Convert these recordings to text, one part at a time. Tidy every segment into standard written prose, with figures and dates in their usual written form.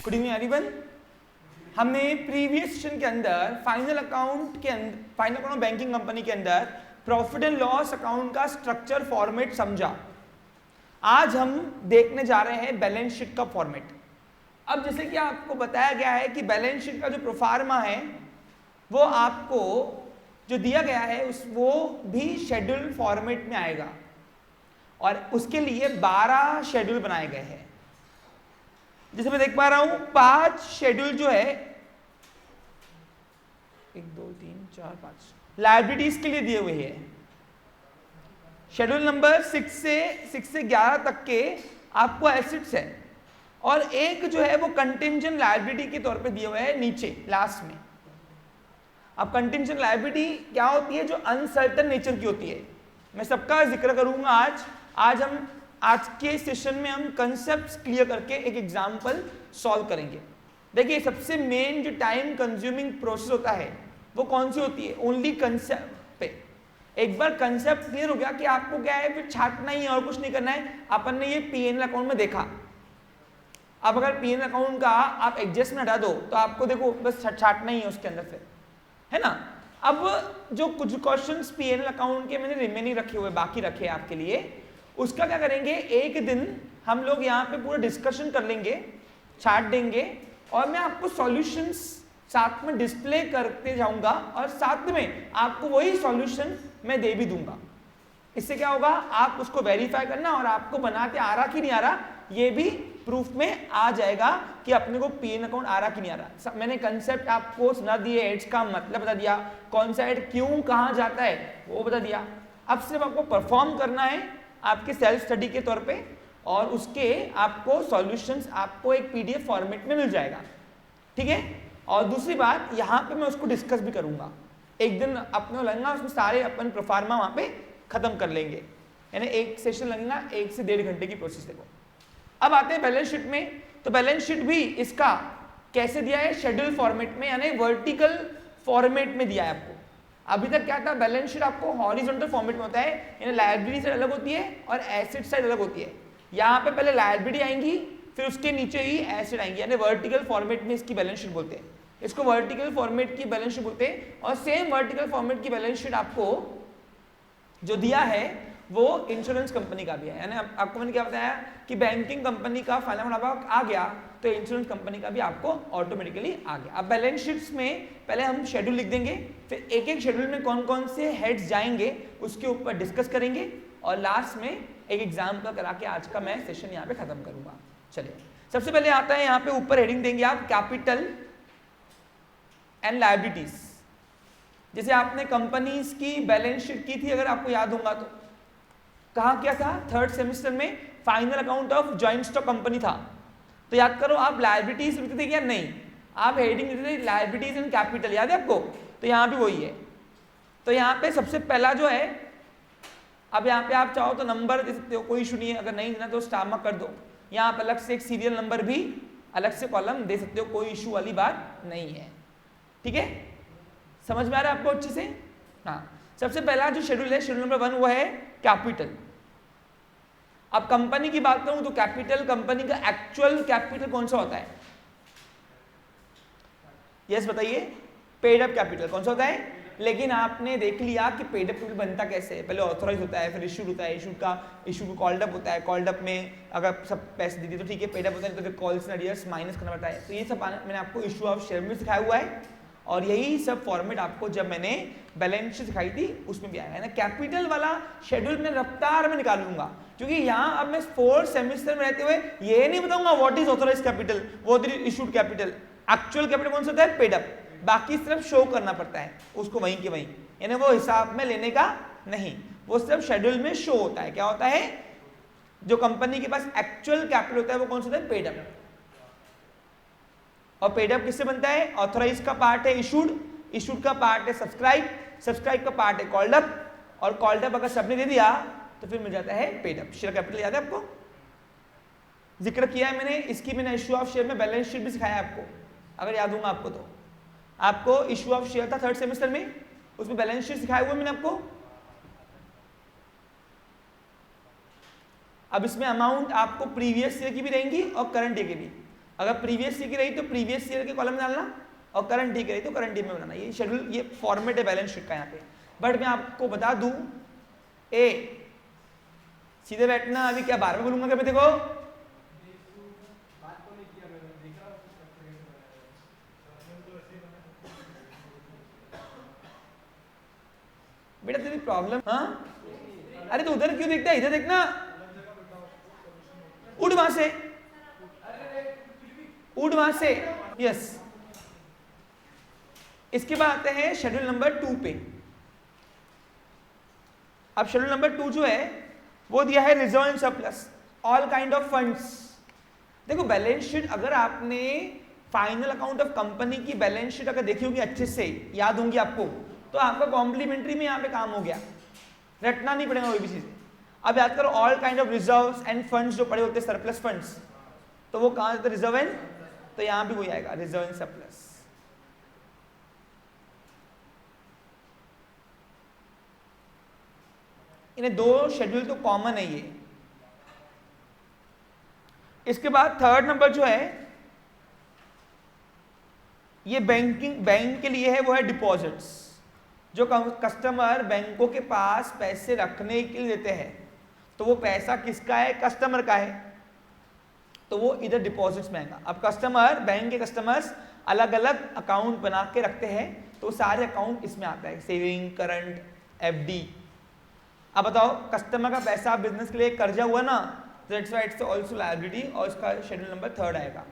Good evening everyone. हमने previous session के अंदर final account of banking company के अंदर प्रॉफिट एंड लॉस अकाउंट का स्ट्रक्चर फॉर्मेट समझा। आज हम देखने जा रहे हैं बैलेंस शीट का फॉर्मेट। अब जैसे कि आपको बताया गया है कि बैलेंस शीट का जो प्रोफार्मा है वो आपको जो दिया गया है वो भी शेड्यूल फॉर्मेट में आएगा और उसके लिए 12 शेड्यूल बनाए गए हैं। जैसे मैं देख पा रहा हूं 5 शेड्यूल जो है 1 2 3 4 5 लायबिलिटीज के लिए दिए हुए हैं। शेड्यूल नंबर 6 से 11 तक के आपको एसेट्स है और एक जो है वो कंटिंजेंट लायबिलिटी के तौर पे दिए हुए है नीचे लास्ट में। अब कंटिंजेंट लायबिलिटी क्या होती है? जो अनसर्टन नेचर की होती है। मैं सबका जिक्र करूंगा आज के सेशन में हम कंसेप्ट्स क्लियर करके एक एग्जांपल सॉल्व करेंगे। देखिए सबसे मेन जो टाइम कंज्यूमिंग प्रोसेस होता है वो कौन सी होती है? ओनली कंसेप्ट पे। एक बार कंसेप्ट क्लियर हो गया कि आपको क्या है फिर छाटना ही है और कुछ नहीं करना है। अपन ने ये पीएनएल अकाउंट में देखा। अब अगर पीएनएल अकाउंट का आप एडजस्टमेंट हटा दो तो आपको देखो बस छाटना ही है उसके अंदर फिर, है ना। अब जो कुछ क्वेश्चंस पीएनएल अकाउंट के मैंने रिमेनिंग रखे हुए बाकी रखे आपके लिए, उसका क्या करेंगे एक दिन हम लोग यहाँ पे पूरा डिस्कशन कर लेंगे, छाट देंगे और मैं आपको सॉल्यूशंस साथ में डिस्प्ले करते जाऊंगा और साथ में आपको वही सॉल्यूशन मैं दे भी दूंगा। इससे क्या होगा, आप उसको वेरीफाई करना और आपको बनाते आ रहा कि नहीं आ रहा ये भी प्रूफ में आ जाएगा कि अपने को पीएन अकाउंट आ रहा कि नहीं आ रहा। मैंने कंसेप्ट आपको सुना दिए, एड्स का मतलब बता दिया, कौन सा एड क्यों कहाँ जाता है वो बता दिया। अब सिर्फ आपको परफॉर्म करना है आपके सेल्फ स्टडी के तौर पे और उसके आपको सॉल्यूशंस आपको एक पीडीएफ फॉर्मेट में मिल जाएगा, ठीक है। और दूसरी बात यहाँ पे मैं उसको डिस्कस भी करूंगा। एक दिन अपने लगेगा उसमें सारे अपन प्रोफार्मा वहाँ पे खत्म कर लेंगे, यानी एक सेशन लगेगा 1 से 1.5 घंटे की प्रोसेस। देखो अब आते हैं बैलेंस शीट में। तो बैलेंस शीट भी इसका कैसे दिया है? शेड्यूल फॉर्मेट में, यानी वर्टिकल फॉर्मेट में दिया है आपको। अभी तक क्या था, बैलेंस शीट आपको हॉरिजॉन्टल फॉर्मेट में होता है, यानी लायबिलिटी साइड अलग होती है और एसेट साइड अलग होती है। यहाँ पे पहले लायबिलिटी आएंगी फिर उसके नीचे ही एसेट आएंगी, यानी वर्टिकल फॉर्मेट में इसकी बैलेंस शीट बोलते हैं। इसको वर्टिकल फॉर्मेट की बैलेंस शीट बोलते हैं। और सेम वर्टिकल फॉर्मेट की बैलेंस शीट आपको जो दिया है वो इंश्योरेंस कंपनी का भी है। यानी आपको मैंने क्या बताया कि बैंकिंग कंपनी का फाइनल आ गया तो इंश्योरेंस कंपनी का भी आपको ऑटोमेटिकली आ गया। अब बैलेंस शीट्स में पहले हम शेड्यूल लिख देंगे, फिर एक एक शेड्यूल में कौन कौन से हेड्स जाएंगे उसके ऊपर डिस्कस करेंगे और लास्ट में एक एग्जाम्पल करा के आज का मैं सेशन यहाँ पे खत्म करूंगा। चलिए सबसे पहले आता है यहाँ पे ऊपर हेडिंग देंगे आप कैपिटल एंड लायबिलिटीज। जैसे आपने कंपनीज की बैलेंस शीट की थी, अगर आपको याद होगा तो कहाँ क्या था, 3rd सेमेस्टर में final account of joint stock company था। तो याद करो आप लायबिलिटीज लिखते थे क्या? नहीं, आप हेडिंग लिखते थे लायबिलिटीज एंड कैपिटल, याद है आपको? तो यहाँ भी वही है। तो यहाँ पे सबसे पहला जो है, अब यहाँ पे आप चाहो तो नंबर दे सकते हो, कोई इशू नहीं है। अगर नहीं देना तो स्टार मार्क कर दो। यहाँ पे अलग से एक सीरियल नंबर भी अलग से कॉलम दे सकते हो, कोई इशू वाली बात नहीं है, ठीक है। समझ में आ रहा है आपको अच्छे से? हाँ, सबसे पहला जो शेड्यूल है, शेड्यूल नंबर 1, वो है कैपिटल। अब कंपनी की बात करूं तो कैपिटल, कंपनी का एक्चुअल कैपिटल कौन सा होता है? यस बताइए, पेड अप कैपिटल कौन सा होता है? लेकिन आपने देख लिया कि पेड अप कैपिटल बनता कैसे है। पहले ऑथराइज होता है, फिर इशूड होता है, इशू को कॉल्ड अप होता है, कॉल्ड अप में अगर सब पैसे दे दिए तो ठीक है, पेड अप होता है तो फिर कॉल्स एंड अरियर्स माइनस करना पड़ता है। तो ये सब मैंने आपको इशू ऑफ शेयर में सिखाया हुआ है और यही सब फॉर्मेट आपको जब मैंने बैलेंस शीट सिखाई थी उसमें भी आया है ना। कैपिटल वाला शेड्यूल में रफ्तार में निकालूंगा क्योंकि यहाँ अब मैं 4th सेमेस्टर में रहते हुए ये नहीं बताऊंगा what is authorised capital, what is issued capital. Actual capital कौन सा होता है? Paid up. बाकी सिर्फ शो करना पड़ता है उसको वहीं के वहीं, यानी वो हिसाब में लेने का नहीं, वो सिर्फ शेड्यूल में शो होता है। क्या होता है? जो कंपनी के पास एक्चुअल कैपिटल होता है वो कौन सा होता है? Paid up. और पेड अप किससे बनता है? ऑथराइज का पार्ट है इशूड, इशूड का पार्ट है सब्सक्राइब, सब्सक्राइब का पार्ट है कॉल्ड अप, और कॉल्ड अप अगर सबने दे दिया तो फिर मिल जाता है पेड अप। शेयर कैपिटल याद है आपको? जिक्र किया है मैंने इसकी, मैंने इशू ऑफ शेयर में बैलेंस शीट भी सिखाया आपको, अगर याद होगा आपको तो। आपको इशू ऑफ शेयर था 3rd सेमेस्टर में, उसमें बैलेंस शीट सिखाया हुआ मैंने आपको। अब इसमें अमाउंट आपको प्रीवियस ईयर की भी रहेंगी और करंट ईयर की भी। अगर प्रीवियस ईयर की रही तो प्रीवियस ईयर के कॉलम में डालना, और करंट ईयर की रही तो करंट ईयर में बनाना। ये शेड्यूल, ये फॉर्मेट है बैलेंस शीट का यहाँ पे। बट मैं आपको बता दूं, सीधे बैठना, अभी क्या बार में बोलूंगा क्या? देखो बेटा तेरी प्रॉब्लम, हाँ अरे तो उधर क्यों देखता है, इधर देखना, उठ वहां से, उठ वहां से। यस, इसके बाद आते हैं शेड्यूल नंबर 2 पे। अब शेड्यूल नंबर 2 जो है वो दिया है reserve and surplus, all kind of funds. देखो बैलेंस शीट, अगर आपने फाइनल अकाउंट ऑफ कंपनी की बैलेंस शीट अगर देखी होगी अच्छे से, याद होंगी आपको, तो आपका कॉम्प्लीमेंट्री में यहाँ पे काम हो गया, रटना नहीं पड़ेगा कोई भी चीजें। अब याद करो, all kind of reserves end funds जो पड़े होते हैं, सरप्लस फंड्स, तो वो कहां जाते? रिजर्व एंड, तो यहां भी वही आएगा, रिजर्व एंड सरप्लस। इन्हें दो शेड्यूल तो कॉमन है ये। इसके बाद थर्ड नंबर जो है ये बैंक के लिए है, वो है डिपॉजिट्स। जो कस्टमर बैंकों के पास पैसे रखने के लिए देते हैं, तो वो पैसा किसका है? कस्टमर का है, तो वो इधर डिपॉजिट्स में आएगा। अब कस्टमर, बैंक के कस्टमर्स अलग अलग अकाउंट बना के रखते हैं, तो सारे अकाउंट इसमें आता है, सेविंग, करंट, एफडी। अब बताओ, कस्टमर का पैसा बिजनेस के लिए कर्जा हुआ ना, तो that's why it's also liability, और इसका शेड्यूल नंबर 3 आएगा।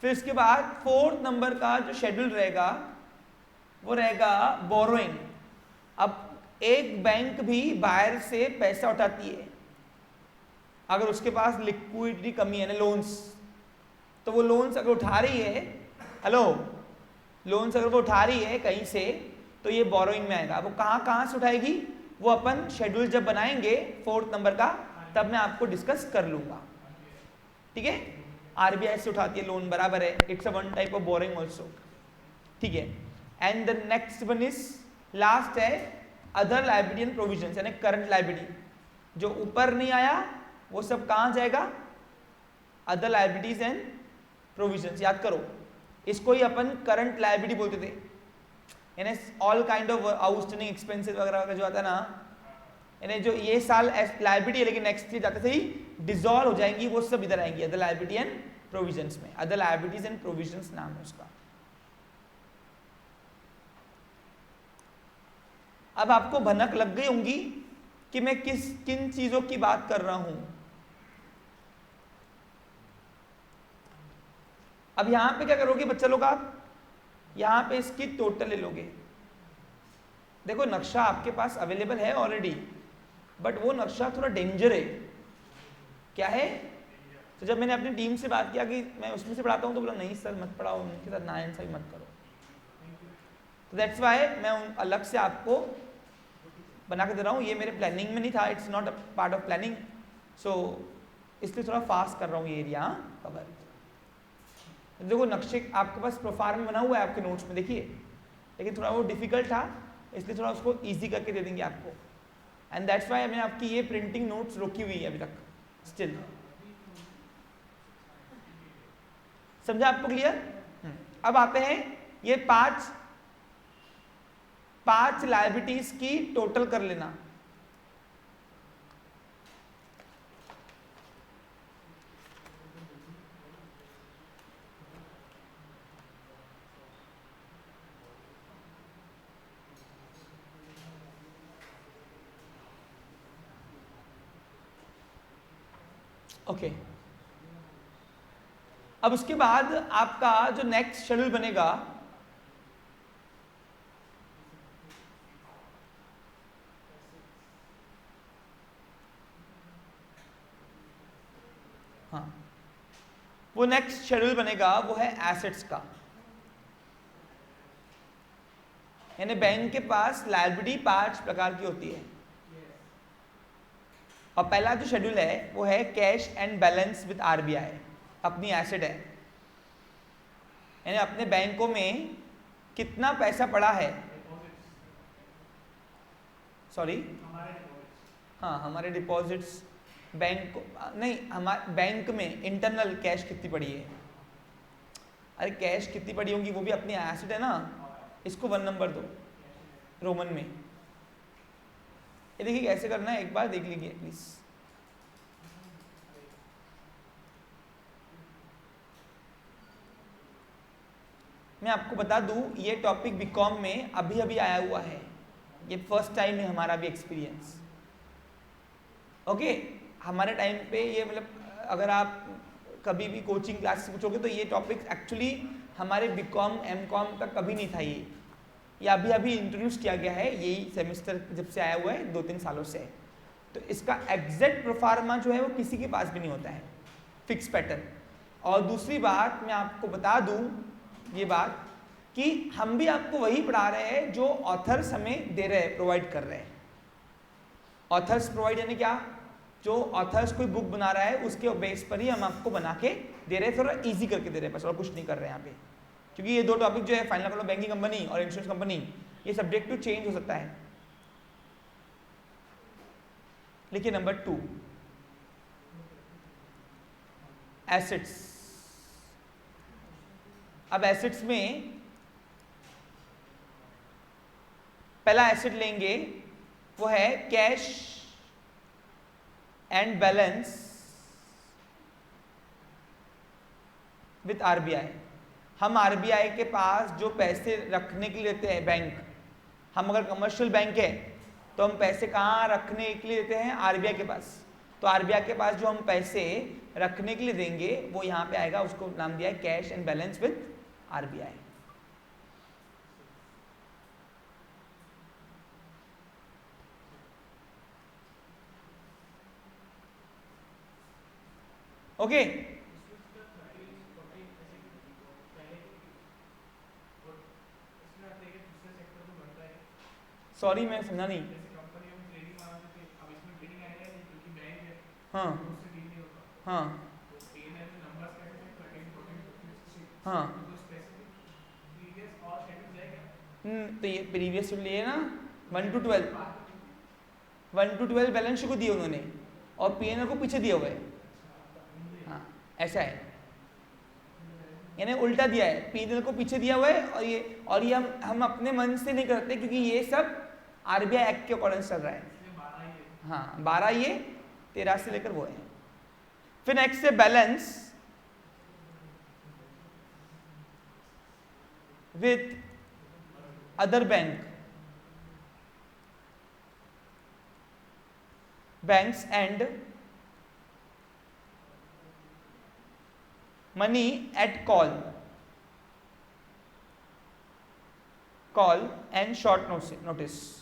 फिर इसके बाद 4th नंबर का जो शेड्यूल रहेगा वो रहेगा बोरोइंग। अब एक बैंक भी बाहर से पैसा उठाती है, अगर उसके पास लिक्विडिटी कमी है ना, लोन्स, तो वो लोन्स अगर उठा रही है, हेलो, लोन्स अगर वो उठा रही है कहीं से, तो ये बोरोइंग में आएगा। वो कहाँ से उठाएगी, वो अपन शेड्यूल जब बनाएंगे 4th नंबर का, तब मैं आपको डिस्कस कर लूंगा, ठीक है। आरबीआई से उठाती है लोन, बराबर है, it's a one type of borrowing also, ठीक है। And the next one is, last है अदर लायबिलिटी एंड प्रोविजंस, यानी करंट लायबिलिटी। जो ऊपर नहीं आया वो सब कहां जाएगा? Other liabilities and provisions. याद करो, इसको ही अपन करंट लायबिलिटी बोलते थे, यानी all kind of outstanding expenses वगैरह जो आता है ना, यानी जो ये साल लायबिलिटी है लेकिन नेक्स्ट ईयर जाते से ही डिसॉल्व हो जाएंगी, वो सब इधर आएंगी अदर लायबिलिटी एंड प्रोविजंस में। अदर लायबिलिटीज एंड प्रोविजंस नाम है उसका। अब आपको भनक लग गई होंगी कि मैं किन चीजों की बात कर रहा हूं। अब यहां पे क्या करोगे बच्चा लोग, आप यहां पे इसकी टोटल ले लोगे। देखो नक्शा आपके पास अवेलेबल है ऑलरेडी, बट वो नक्शा थोड़ा डेंजर है। क्या है? तो जब मैंने अपनी टीम से बात किया कि मैं उसमें से पढ़ाता हूँ, तो बोला नहीं सर मत पढ़ाओ, उनके साथ नाइंसाफी मत करो। तो दैट्स वाई मैं अलग से आपको बना के दे रहा हूँ। ये मेरे प्लानिंग में नहीं था, it's not a part of planning, so इसलिए थोड़ा फास्ट कर रहा हूँ ये एरिया कवर। देखो नक्शे आपके पास प्रोफाइल में बना हुआ है आपके नोट्स में, देखिए, लेकिन थोड़ा वो डिफिकल्ट था, इसलिए थोड़ा उसको ईजी करके दे देंगे आपको। एंड दैट्स वाई मैंने आपकी ये प्रिंटिंग नोट्स रोकी हुई है अभी तक स्टिल। समझा आपको क्लियर? अब आते हैं ये पांच लायबिलिटीज की टोटल कर लेना। ओके अब उसके बाद आपका जो नेक्स्ट शेड्यूल बनेगा, हाँ, वो नेक्स्ट शेड्यूल बनेगा वो है एसेट्स का। यानी बैंक के पास लायबिलिटी 5 प्रकार की होती है, और पहला जो शेड्यूल है वो है cash and balance with RBI. अपनी एसेट है, यानी अपने बैंकों में कितना पैसा पड़ा है, सॉरी हाँ हमारे डिपॉजिट्स बैंक को नहीं, हमारे बैंक में इंटरनल कैश कितनी पड़ी है? अरे कैश कितनी पड़ी होगी, वो भी अपनी एसेट है ना, इसको 1 नंबर दो रोमन में। ये देखिए कैसे करना है, एक बार देख लीजिए प्लीज। मैं आपको बता दूं, ये टॉपिक बीकॉम में अभी अभी आया हुआ है, ये फर्स्ट टाइम है हमारा भी एक्सपीरियंस। ओके, हमारे टाइम पे ये मतलब अगर आप कभी भी कोचिंग क्लासेस पूछोगे तो ये टॉपिक एक्चुअली हमारे बीकॉम एमकॉम तक कभी नहीं था। ये अभी अभी इंट्रोड्यूस किया गया है, यही सेमेस्टर जब से आया हुआ है, 2-3 सालों से। तो इसका एग्जैक्ट प्रोफार्मा जो है वो किसी के पास भी नहीं होता है, फिक्स पैटर्न। और दूसरी बात मैं आपको बता दूं ये बात कि हम भी आपको वही पढ़ा रहे हैं जो ऑथर्स हमें दे रहे हैं, प्रोवाइड कर रहे हैं। ऑथर्स प्रोवाइड यानी क्या, जो ऑथर्स कोई बुक बना रहा है उसके बेस पर ही हम आपको बना के दे रहे हैं, थोड़ा इजी करके दे रहे हैं बस, और कुछ नहीं कर रहे हैं यहाँ पे। क्योंकि ये 2 टॉपिक जो है फाइनल वाला, बैंकिंग कंपनी और इंश्योरेंस कंपनी, ये सब्जेक्ट टू चेंज हो सकता है। लिखिए नंबर 2, एसेट्स। अब एसेट्स में पहला एसेट लेंगे वो है cash and balance with RBI. हम आरबीआई के पास जो पैसे रखने के लिए लेते हैं बैंक, हम अगर कमर्शियल बैंक है तो हम पैसे कहाँ रखने के लिए देते हैं? आरबीआई के पास। तो आरबीआई के पास जो हम पैसे रखने के लिए देंगे वो यहाँ पे आएगा, उसको नाम दिया है cash and balance with RBI. Okay, sorry मैं समझा नहीं। हाँ हाँ हाँ, तो ये प्रीवियस लिए ना 1 to 12, 1 to 12 बैलेंस शीट को दिए उन्होंने और पीएनएल को पीछे दिया हुआ है। हाँ ऐसा है, यानी उल्टा दिया है, पीएनएल को पीछे दिया हुआ है और ये हम अपने मन से नहीं करते, क्योंकि ये सब आरबीआई एक्ट के अकॉर्डिंग चल रहा है। हाँ 12 ये 13 से लेकर वो है। फिर नेक्स्ट है balance with other banks and money at call and short notice.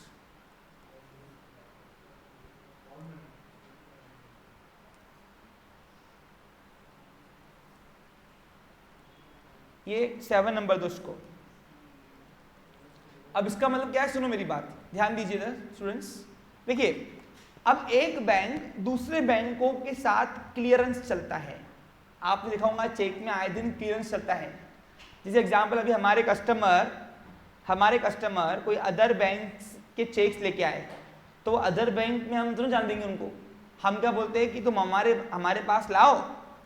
ये 7 नंबर दो इसको। अब इसका मतलब क्या है, सुनो मेरी बात, ध्यान दीजिए स्टूडेंट्स। देखिए, अब एक बैंक दूसरे बैंकों के साथ क्लियरेंस चलता है। आपने देखा होगा चेक में आए दिन क्लियरेंस चलता है। जैसे एग्जांपल, अभी हमारे कस्टमर कोई अदर बैंक के चेक्स लेके आए, तो अदर बैंक में हम दोनों जान देंगे उनको। हम क्या बोलते हैं कि तुम हमारे पास लाओ,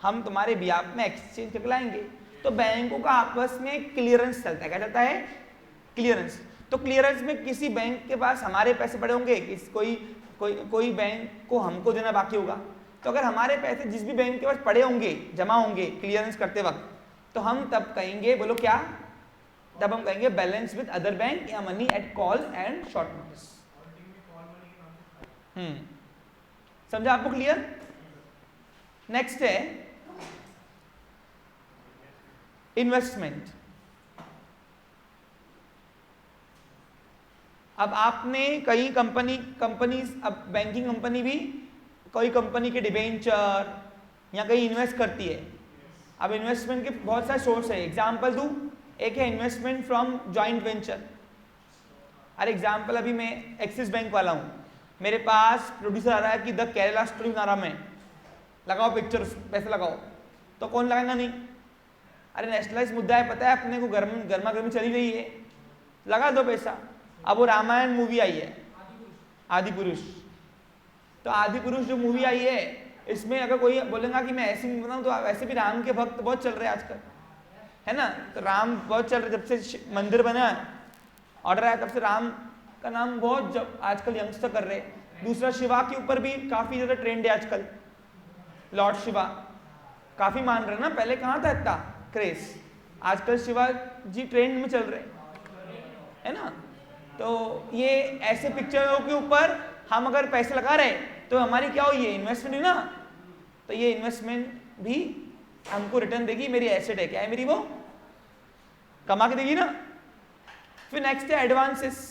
हम तुम्हारे बिहाफ में एक्सचेंज करके लाएंगे। तो बैंकों का आपस में क्लियरेंस चलता है। क्या चलता है? क्लियरेंस। तो क्लियरेंस में किसी बैंक के पास हमारे पैसे पड़े होंगे, कोई बैंक को हमको देना बाकी होगा। तो अगर हमारे पैसे जिस भी बैंक के पास पड़े होंगे, जमा होंगे क्लियरेंस करते वक्त, तो हम तब कहेंगे, बोलो क्या? तब हम कहेंगे बैलेंस विद अदर बैंक या money at call and short notice. समझा आपको? क्लियर? नेक्स्ट है इन्वेस्टमेंट। अब आपने कई कंपनीज, अब बैंकिंग कंपनी भी कोई कंपनी के डिबेंचर या कहीं इन्वेस्ट करती है। अब इन्वेस्टमेंट के बहुत सारे सोर्स है। एग्जांपल दूं, एक है इन्वेस्टमेंट फ्रॉम जॉइंट वेंचर। अरे एग्जांपल, अभी मैं एक्सिस बैंक वाला हूं, मेरे पास प्रोड्यूसर आ रहा है कि द केरला स्टोरी बना रहा मैं, लगाओ पिक्चर, पैसे लगाओ। तो कौन लगाएगा? नहीं। अरे नेशनलाइज मुद्दा है, पता है अपने को, गर्मा गर्मी चली रही है, लगा दो पैसा। अब वो रामायण मूवी आई है आदि पुरुष, तो आदि पुरुष जो मूवी आई है, इसमें अगर कोई बोलेगा कि मैं ऐसे नहीं बनाऊँ, तो वैसे भी राम के भक्त बहुत चल रहे हैं आजकल, है ना। तो राम बहुत चल रहे, जब से मंदिर बना है, ऑर्डर आया, तब से राम का नाम बहुत जब आजकल यंगस्टर कर रहे हैं। दूसरा, शिवा के ऊपर भी काफी ज्यादा ट्रेंड है आजकल, लॉर्ड शिवा काफी मान रहे हैं ना, पहले कहाँ था इतना क्रेज, आजकल शिवा जी ट्रेंड में चल रहे है ना। तो ये ऐसे पिक्चरों के ऊपर हम अगर पैसे लगा रहे तो हमारी क्या हुई है, इन्वेस्टमेंट हुई ना। तो ये इन्वेस्टमेंट भी हमको रिटर्न देगी, मेरी एसेट है, क्या है मेरी, वो कमा के देगी ना। फिर नेक्स्ट है एडवांसेस।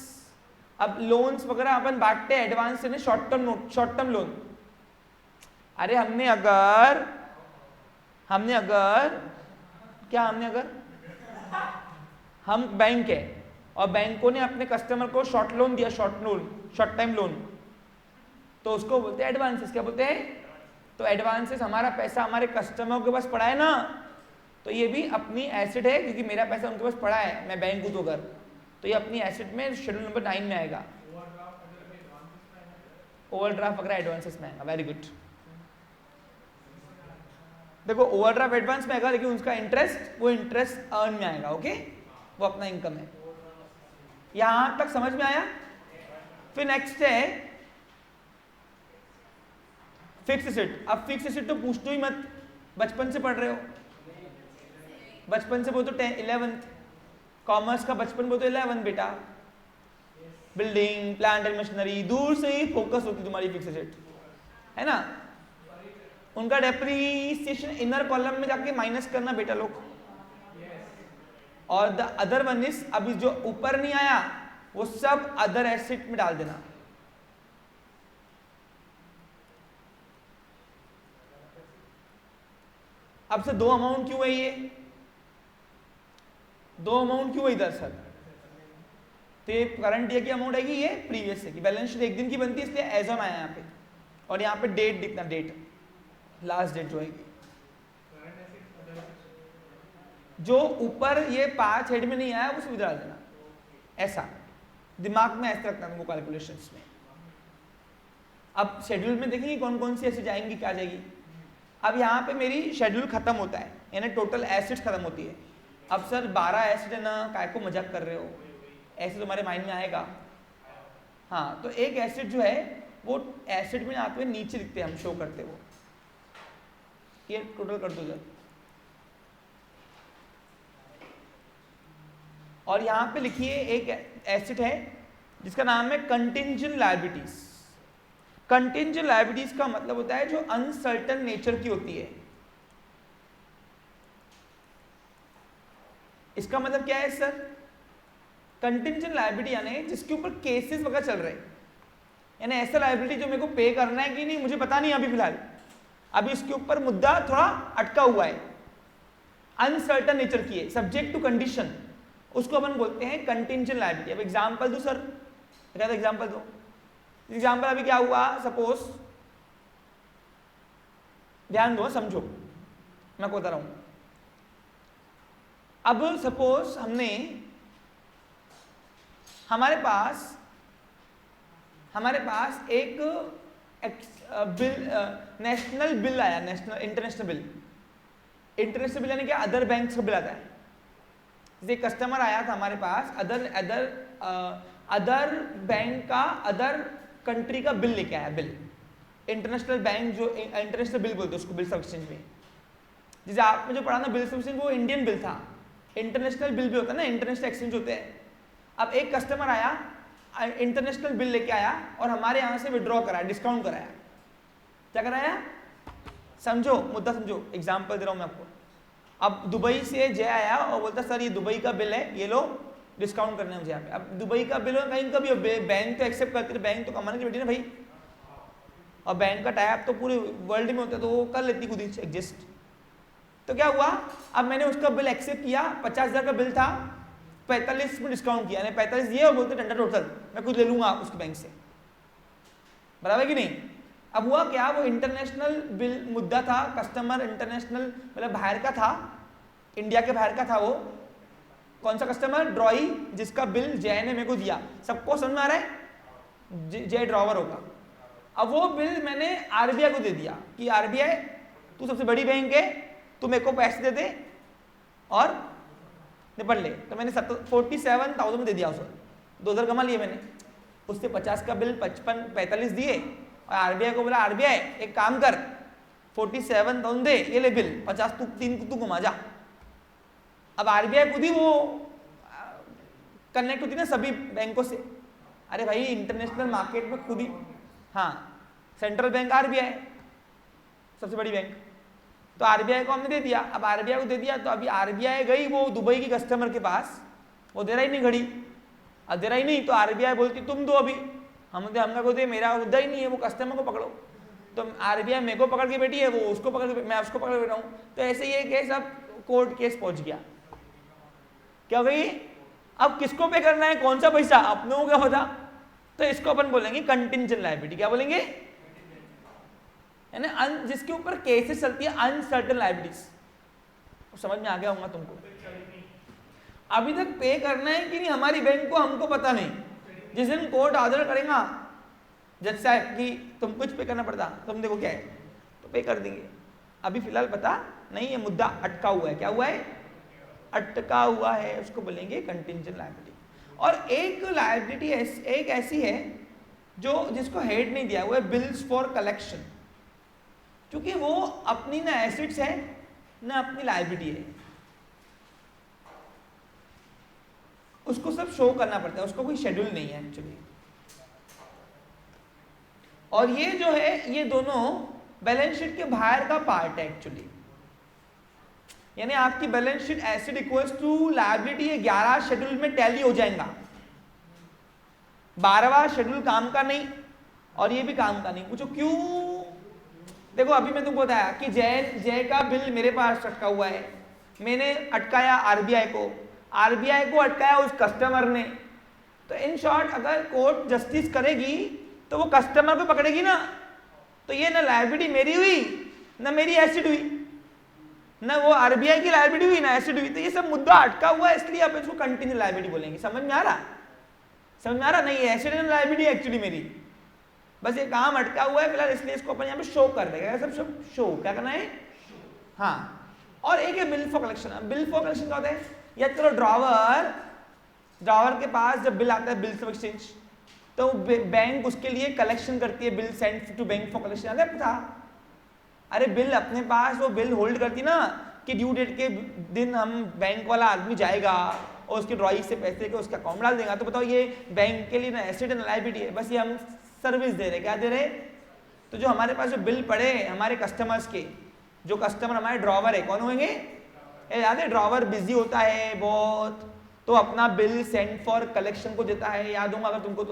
अब लोन्स वगैरह अपन बांटते हैं, एडवांस है शॉर्ट टर्म लोन। अरे हमने अगर हम बैंक है और बैंकों ने अपने कस्टमर को शॉर्ट लोन दिया, शॉर्ट टाइम लोन, तो उसको बोलते हैं एडवांसेस। क्या बोलते हैं? तो एडवांसेस, हमारा पैसा हमारे कस्टमर के पास पड़ा है ना, तो ये भी अपनी एसेट है, क्योंकि मेरा पैसा उनके पास पड़ा है, मैं बैंक हूं तो अगर, तो ये अपनी एसेट में शेड्यूल नंबर 9 में आएगा। ओवरड्राफ्ट वगैरह एडवांसेस में आएगा। Very good. देखो ओवरड्राफ्ट एडवांस में आएगा, लेकिन उसका इंटरेस्ट, वो इंटरेस्ट अर्न में आएगा। ओके, वो अपना इनकम है। यहां तक समझ में आया? फिर नेक्स्ट है फिक्स एसेट। अब फिक्स एसेट तो पूछते ही मत, बचपन से पढ़ रहे हो, बचपन से बोल तो 11th कॉमर्स का, बचपन बोल तो 11 बेटा। बिल्डिंग, प्लांट एंड मशीनरी, दूर से ही फोकस होती तुम्हारी फिक्स एसेट, है ना। उनका डेप्रीसिएशन इनर कॉलम में जाके माइनस करना बेटा लोग। और द अदर वन इज, अभी जो ऊपर नहीं आया वो सब अदर एसेट में डाल देना। अब से दो अमाउंट क्यों है, ये दो अमाउंट क्यों है इधर सर? तो ये करंट ईयर की अमाउंट आएगी, ये प्रीवियस ईयर की। बैलेंस शीट एक दिन की बनती है, इसलिए एज ऑन आया यहाँ पे, और यहाँ पे डेट दिखना, डेट लास्ट डेट जो आएगी। जो ऊपर ये 5 हेड में नहीं आया वो सुविधा डाल देना, ऐसा दिमाग में ऐसे रखना तुमको कैलकुलेशंस में। अब शेड्यूल में देखेंगे कौन कौन सी ऐसे जाएंगी, क्या जाएगी। अब यहाँ पे मेरी शेड्यूल खत्म होता है, यानी टोटल एसेट्स खत्म होती है। अब सर 12 एसेट है ना, काय को मजाक कर रहे हो, ऐसे तुम्हारे माइंड में आएगा। हाँ, तो एक एसेट जो है वो एसेट में आते हुए नीचे दिखते हैं, हम शो करते वो, ये टोटल कर दो जब। और यहाँ पे लिखिए एक एसेट है जिसका नाम है कंटिंजेंट लायबिलिटीज। कंटिंजेंट लायबिलिटीज का मतलब होता है जो अनसर्टन नेचर की होती है। इसका मतलब क्या है सर? कंटिंजेंट लायबिलिटी यानी जिसके ऊपर केसेस वगैरह चल रहे हैं, यानी ऐसा लायबिलिटी जो मेरे को पे करना है कि नहीं मुझे पता नहीं अभी फिलहाल, अभी इसके ऊपर मुद्दा थोड़ा अटका हुआ है, अनसर्टन नेचर की है, सब्जेक्ट टू कंडीशन, उसको अपन बोलते हैं कंटिंजेंट लायबिलिटी। अब एग्जांपल दो सर, एग्जांपल दो। एग्जांपल अभी क्या हुआ, सपोज, ध्यान दो समझो मैं को बता रहा हूं। अब सपोज हमारे पास एक बिल, नेशनल बिल आया, इंटरनेशनल बिल यानी क्या, अदर बैंक का बिल आता है। जैसे कस्टमर आया था हमारे पास, अदर बैंक का, अदर कंट्री का बिल लेके आया, बिल इंटरनेशनल बैंक, जो इंटरनेशनल बिल बोलते हैं उसको, बिल ऑफ एक्सचेंज में। जैसे आपने जो पढ़ा ना बिल ऑफ एक्सचेंज, वो इंडियन बिल था, इंटरनेशनल बिल भी होता है ना, इंटरनेशनल एक्सचेंज होते हैं। अब एक कस्टमर आया, इंटरनेशनल बिल लेके आया और हमारे यहाँ से विड्रॉ कराया, डिस्काउंट कराया। क्या कराया? समझो मुद्दा, समझो, एग्जाम्पल दे रहा हूँ मैं आपको। अब दुबई से जय आया और बोलता सर ये दुबई का बिल है, ये लो डिस्काउंट करना है मुझे यहाँ पे। अब दुबई का बिल हो कहीं का भी हो, बैंक तो एक्सेप्ट करती है, बैंक तो कमाने की बेटी ना भाई, और बैंक का टाइप तो पूरे वर्ल्ड में होता है, तो वो कर लेती खुद ही एडजस्ट। तो क्या हुआ, अब मैंने उसका बिल एक्सेप्ट किया, 50,000 का बिल था, 45 में डिस्काउंट किया, यानी 45 ये और बोलते टंडा टोटल मैं कुछ ले लूंगा उसके बैंक से, बराबर कि नहीं। अब हुआ क्या, वो इंटरनेशनल बिल मुद्दा था, कस्टमर इंटरनेशनल मतलब बाहर का था, इंडिया के बाहर का था। वो कौन सा कस्टमर? ड्रॉई, जिसका बिल जय ने मेरे को दिया। सबको समझ में आ रहा है? जय ड्रॉवर होगा। अब वो बिल मैंने आरबीआई को दे दिया कि आरबीआई तू सबसे बड़ी बैंक है, तू मेरे को पैसे दे दे और निपट ले। तो मैंने 47,000 में दे दिया उसे, 2,000 कमा लिए मैंने, उससे 50 का बिल 45 दिए और आरबीआई को बोला आरबीआई एक काम कर 47,000 दे, ये ले बिल 50 तू कमा जा। अब आरबीआई खुद ही वो कनेक्ट होती ना सभी बैंकों से, अरे भाई इंटरनेशनल मार्केट में खुद ही, हाँ सेंट्रल बैंक आरबीआई सबसे बड़ी बैंक, तो आरबीआई को हमने दे दिया। अब आरबीआई को दे दिया तो अभी आरबीआई गई वो दुबई की कस्टमर के पास, वो दे रहा ही नहीं घड़ी, अब दे रहा ही नहीं तो आरबीआई बोलती तुम दो अभी, हमने को दे, मेरा मुद्दा ही नहीं है, वो कस्टमर को पकड़ो। तो आरबीआई मेरे को पकड़ के बैठी है, वो उसको पकड़ के, मैं उसको पकड़ के बैठा हूँ। तो ऐसे ये केस अब कोर्ट केस पहुंच गया। क्या भाई अब किसको पे करना है, कौन सा पैसा, अपने को क्या पता। तो इसको अपन बोलेंगे कंटिंजेंट लायबिलिटी। क्या बोलेंगे, है ना, जिसके ऊपर केसेस चलती है अनसर्टेन लायबिलिटीज। समझ में आ गया होगा तुमको। अभी तक पे करना है कि नहीं हमारी बैंक को, हमको पता नहीं। जिस दिन कोर्ट ऑर्डर करेगा जज साहब कि तुम कुछ पे करना पड़ता, तुम देखो क्या है तो पे कर देंगे। अभी फिलहाल पता नहीं है, मुद्दा अटका हुआ है। क्या हुआ है, अटका हुआ है, उसको बोलेंगे कंटिंजेंट लायबिलिटी। और एक लायबिलिटी एक ऐसी है जो जिसको हेड नहीं दिया हुआ है, बिल्स फॉर कलेक्शन, क्योंकि वो अपनी ना एसेट्स है ना अपनी लायबिलिटी है, उसको सब शो करना पड़ता है, उसको कोई शेड्यूल नहीं है एक्चुअली। और ये जो है ये दोनों बैलेंस शीट के बाहर का पार्ट है एक्चुअली, यानी आपकी balance sheet asset equals to liability ये 11 शेड्यूल में टैली हो जाएगा। 12वां शेड्यूल काम का नहीं और ये भी काम का नहीं। पूछो क्यों, देखो अभी मैं तुमको बताया कि जय का बिल मेरे पास अटका हुआ है, मैंने अटकाया आरबीआई को अटकाया उस कस्टमर ने। तो इन शॉर्ट अगर कोर्ट जस्टिस करेगी तो वो कस्टमर को पकड़ेगी ना, तो ये ना लायबिलिटी मेरी हुई ना मेरी एसेट हुई, ना वो आरबीआई की लायबिलिटी हुई ना एसेट हुई। तो ये सब मुद्दा अटका हुआ है, इसलिए आप इसको कंटिन्यू लायबिलिटी बोलेंगे। समझ में आ रहा, समझ में आ रहा, नहीं एसेट एंड लायबिलिटी एक्चुअली मेरी, बस ये काम अटका हुआ है फिलहाल, इसलिए इसको अपन यहाँ पे शो कर देगा। सब शो क्या करना है, हाँ। और एक है bill for collection. Bill for collection क्या होता है, या चलो ड्रॉवर के पास जब बिल आता है बिल्स ऑफ एक्सचेंज, तो बैंक उसके लिए कलेक्शन करती है, bill send to bank for collection. याद है था, अरे बिल अपने पास वो बिल होल्ड करती ना कि ड्यू डेट के दिन हम बैंक वाला आदमी जाएगा और उसके ड्रॉइंग से पैसे के उसका अकाउंट डाल देगा। तो बताओ ये बैंक के लिए ना एसेट एंड लायबिलिटी है, बस ये हम सर्विस दे रहे। क्या दे रहे, तो जो हमारे पास जो बिल पड़े हमारे कस्टमर्स के, जो कस्टमर हमारे ड्रॉवर है, कौन होंगे, याद है ड्रॉवर बिजी होता है बहुत, तो अपना बिल सेंड फॉर कलेक्शन को देता है, याद होगा अगर तुमको।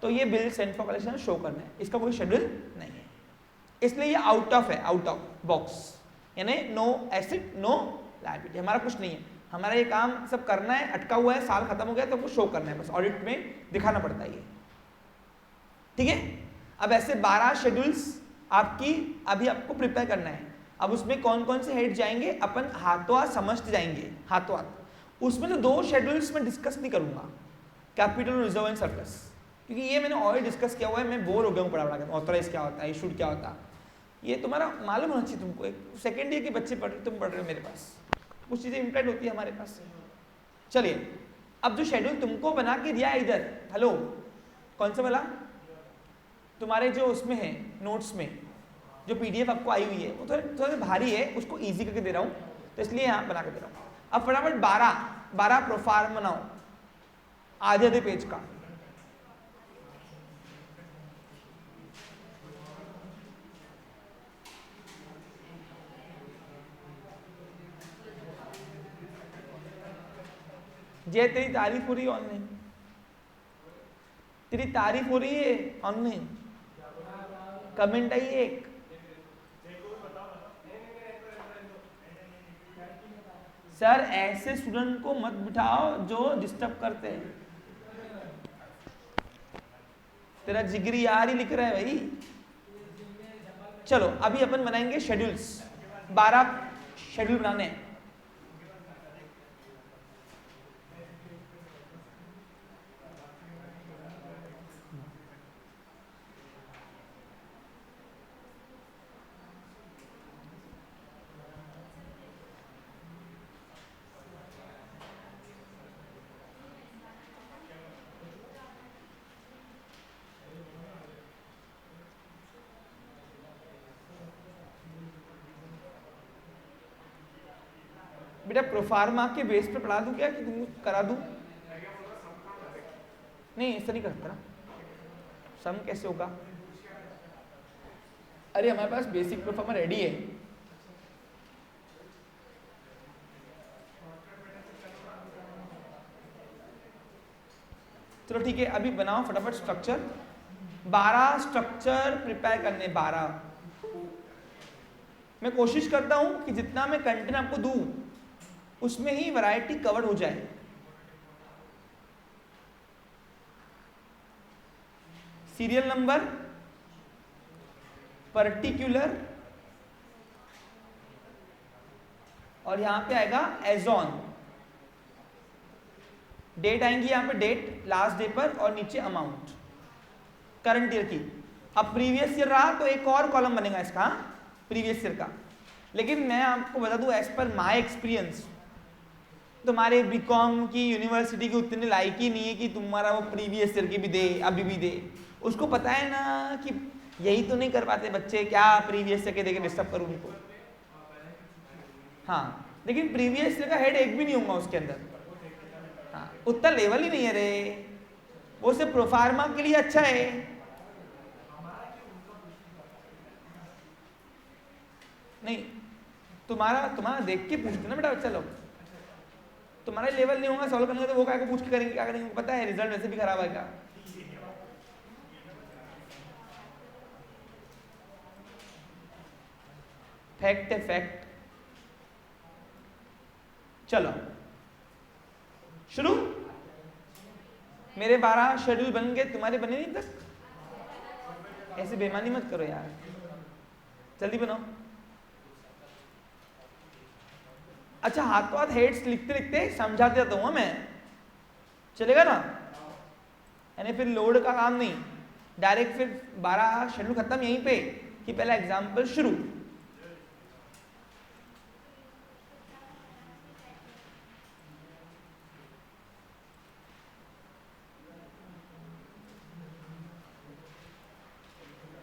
तो ये bill send for collection show करना है, इसका कोई शेड्यूल नहीं है, इसलिए ये आउट ऑफ है, आउट ऑफ बॉक्स, यानी नो एसेट नो लायबिलिटी, हमारा कुछ नहीं है। हमारा ये काम सब करना है, अटका हुआ है, साल खत्म हो गया तो वो शो करना है, बस ऑडिट में दिखाना पड़ता है ये, ठीक है। अब ऐसे 12 शेड्यूल्स आपकी अभी आपको प्रिपेयर करना है। अब उसमें कौन कौन से हेड जाएंगे अपन हाथों हाथ समझते जाएंगे, हाथों हाथ। उसमें तो 2 शेड्यूल्स में डिस्कस नहीं करूंगा, कैपिटल रिजर्व एंड सरप्लस, क्योंकि ये मैंने ऑलरेडी डिस्कस किया हुआ है, मैं बोर हो गया हूँ पढ़ा के। ऑथराइज क्या होता है, इशूड क्या होता है, ये तुम्हारा मालूम होना चाहिए तुमको। एक सेकेंड ईयर के बच्चे पढ़ रहे, तुम पढ़ रहे हो मेरे पास, कुछ चीज़ें इम्प्लाइड होती है हमारे पास। चलिए अब जो शेड्यूल तुमको बना के दिया है इधर, हेलो कौन सा वाला, तुम्हारे जो उसमें है नोट्स में जो पीडीएफ आपको आई हुई है वो थोड़ा भारी है, उसको इजी करके दे रहा हूँ, तो इसलिए यहाँ बना के दे रहा हूँ। अब फटाफट 12 प्रोफार्म बनाओ आधे पेज का। जय तेरी तारीफ हो रही है ऑनलाइन, तेरी तारीफ हो रही है ऑनलाइन, कमेंट आई एक। सर ऐसे स्टूडेंट को मत बिठाओ जो डिस्टर्ब करते हैं, तेरा जिगरी यार ही लिख रहा है भाई। चलो अभी अपन बनाएंगे शेड्यूल्स, 12 शेड्यूल बनाने हैं। बेटा प्रोफार्मा के बेस पे पढ़ा दूं क्या कि तुम करा दूं? नहीं ऐसा नहीं करता ना, सम कैसे होगा? अरे हमारे पास बेसिक प्रोफार्मा रेडी है। चलो ठीक है, अभी बनाओ फटाफट स्ट्रक्चर। 12 स्ट्रक्चर प्रिपेयर करने, 12। मैं कोशिश करता हूं कि जितना मैं कंटेंट आपको दूं उसमें ही वैरायटी कवर हो जाए। सीरियल नंबर, पर्टिकुलर, और यहां पे आएगा एज ऑन। डेट आएंगी यहां पे, डेट लास्ट डे पर, और नीचे अमाउंट करंट ईयर की। अब प्रीवियस ईयर रहा तो एक और कॉलम बनेगा इसका प्रीवियस ईयर का। लेकिन मैं आपको बता दूं एज पर माय एक्सपीरियंस, तुम्हारे बीकॉम की यूनिवर्सिटी की उतनी लायक ही नहीं है कि तुम्हारा वो प्रीवियस ईयर की भी दे, अभी भी दे। उसको पता है ना कि यही तो नहीं कर पाते बच्चे, क्या प्रीवियस ईयर के देके डिस्टर्ब करूं उनको। हाँ, लेकिन प्रीवियस ईयर का हेड एक भी नहीं होगा उसके अंदर। हाँ, उतना लेवल ही नहीं है रे, वो सिर्फ प्रोफार्मा के लिए अच्छा है। नहीं, तुम्हारा देख के पूछते ना बेटा बच्चा लोग। तुम्हारा लेवल नहीं होगा सॉल्व करने का तो वो क्या को पूछ के करेंगे, क्या करेंगे? पता है रिजल्ट वैसे भी खराब आएगा। फैक्ट है फैक्ट। चलो शुरू। मेरे 12 शेड्यूल बन गए, तुम्हारे बने नहीं तक? ऐसे बेईमानी मत करो यार, जल्दी बनाओ। अच्छा, हाथों हाथ हेड्स लिखते लिखते समझाते जाता हूँ मैं, चलेगा ना? यानी फिर लोड का काम नहीं, डायरेक्ट फिर 12 शेड्यूल खत्म यहीं पे कि पहला एग्जाम्पल शुरू।